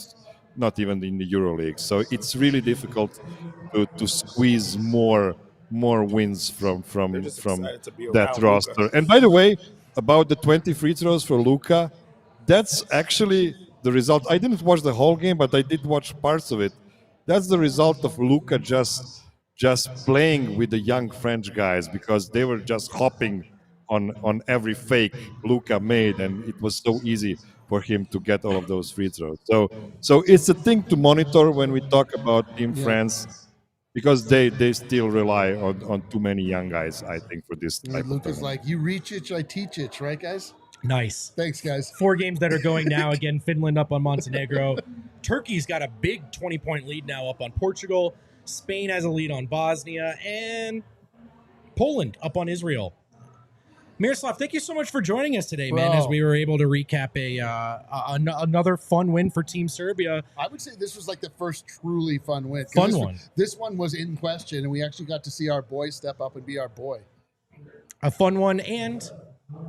even in the EuroLeague. So it's really difficult to squeeze more wins from that roster.
Luka.
And by the way, about the 20 free throws for Luka, that's actually the result. I didn't watch the whole game, but I did watch parts of it. That's the result of Luka just playing with the young French guys because they were just hopping on every fake Luka made, and it was so easy for him to get all of those free throws. So it's a thing to monitor when we talk about Team France, because they still rely on too many young guys, I think, for this type
Luka's
of
like, you reach it, I teach it, right, guys?
Nice.
Thanks, guys.
4 games that are going now. Again, Finland up on Montenegro. Turkey's got a big 20-point lead now up on Portugal. Spain has a lead on Bosnia. And Poland up on Israel. Miroslav, thank you so much for joining us today, man, as we were able to recap another fun win for Team Serbia.
I would say this was like the first truly fun win. This one was in question, and we actually got to see our boy step up and be our boy.
A fun one and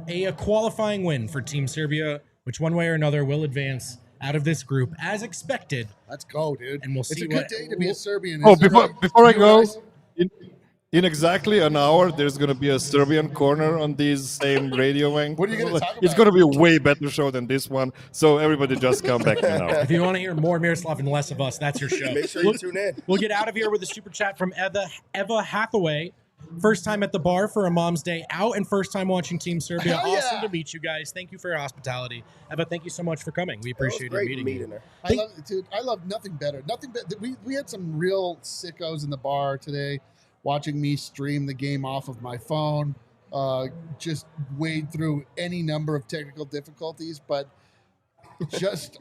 a qualifying win for Team Serbia, which one way or another will advance out of this group as expected.
Let's go, dude.
And we'll see.
It's a good day to be a Serbian.
Oh, before I go, in exactly an hour, there's going to be a Serbian corner on this same radio wing.
What are you going to talk about?
It's going to be a way better show than this one. So everybody just come back now.
If you want to hear more Miroslav and less of us, that's your show.
Make sure you tune in.
We'll get out of here with a super chat from Eva Hathaway. First time at the bar for a mom's day out and first time watching Team Serbia.
Hell yeah.
Awesome to meet you guys. Thank you for your hospitality. Eva, thank you so much for coming. We appreciate you meeting you.
I love nothing better. We had some real sickos in the bar today watching me stream the game off of my phone, just wade through any number of technical difficulties. But just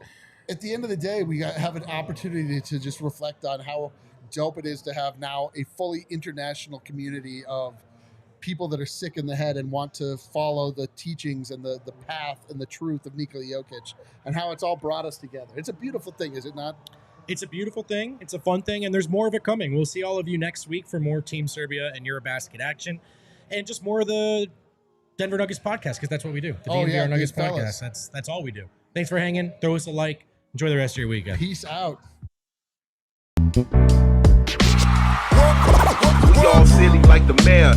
at the end of the day, we have an opportunity to just reflect on how dope it is to have now a fully international community of people that are sick in the head and want to follow the teachings and the path and the truth of Nikola Jokic, and how it's all brought us together. It's a beautiful thing, is it not?
It's a beautiful thing. It's a fun thing, and there's more of it coming. We'll see all of you next week for more Team Serbia and EuroBasket action, and just more of the Denver Nuggets podcast, because that's what we do. The DNVR Nuggets podcast. That's all we do. Thanks for hanging. Throw us a like. Enjoy the rest of your weekend.
Peace out.
We all silly like the mayor.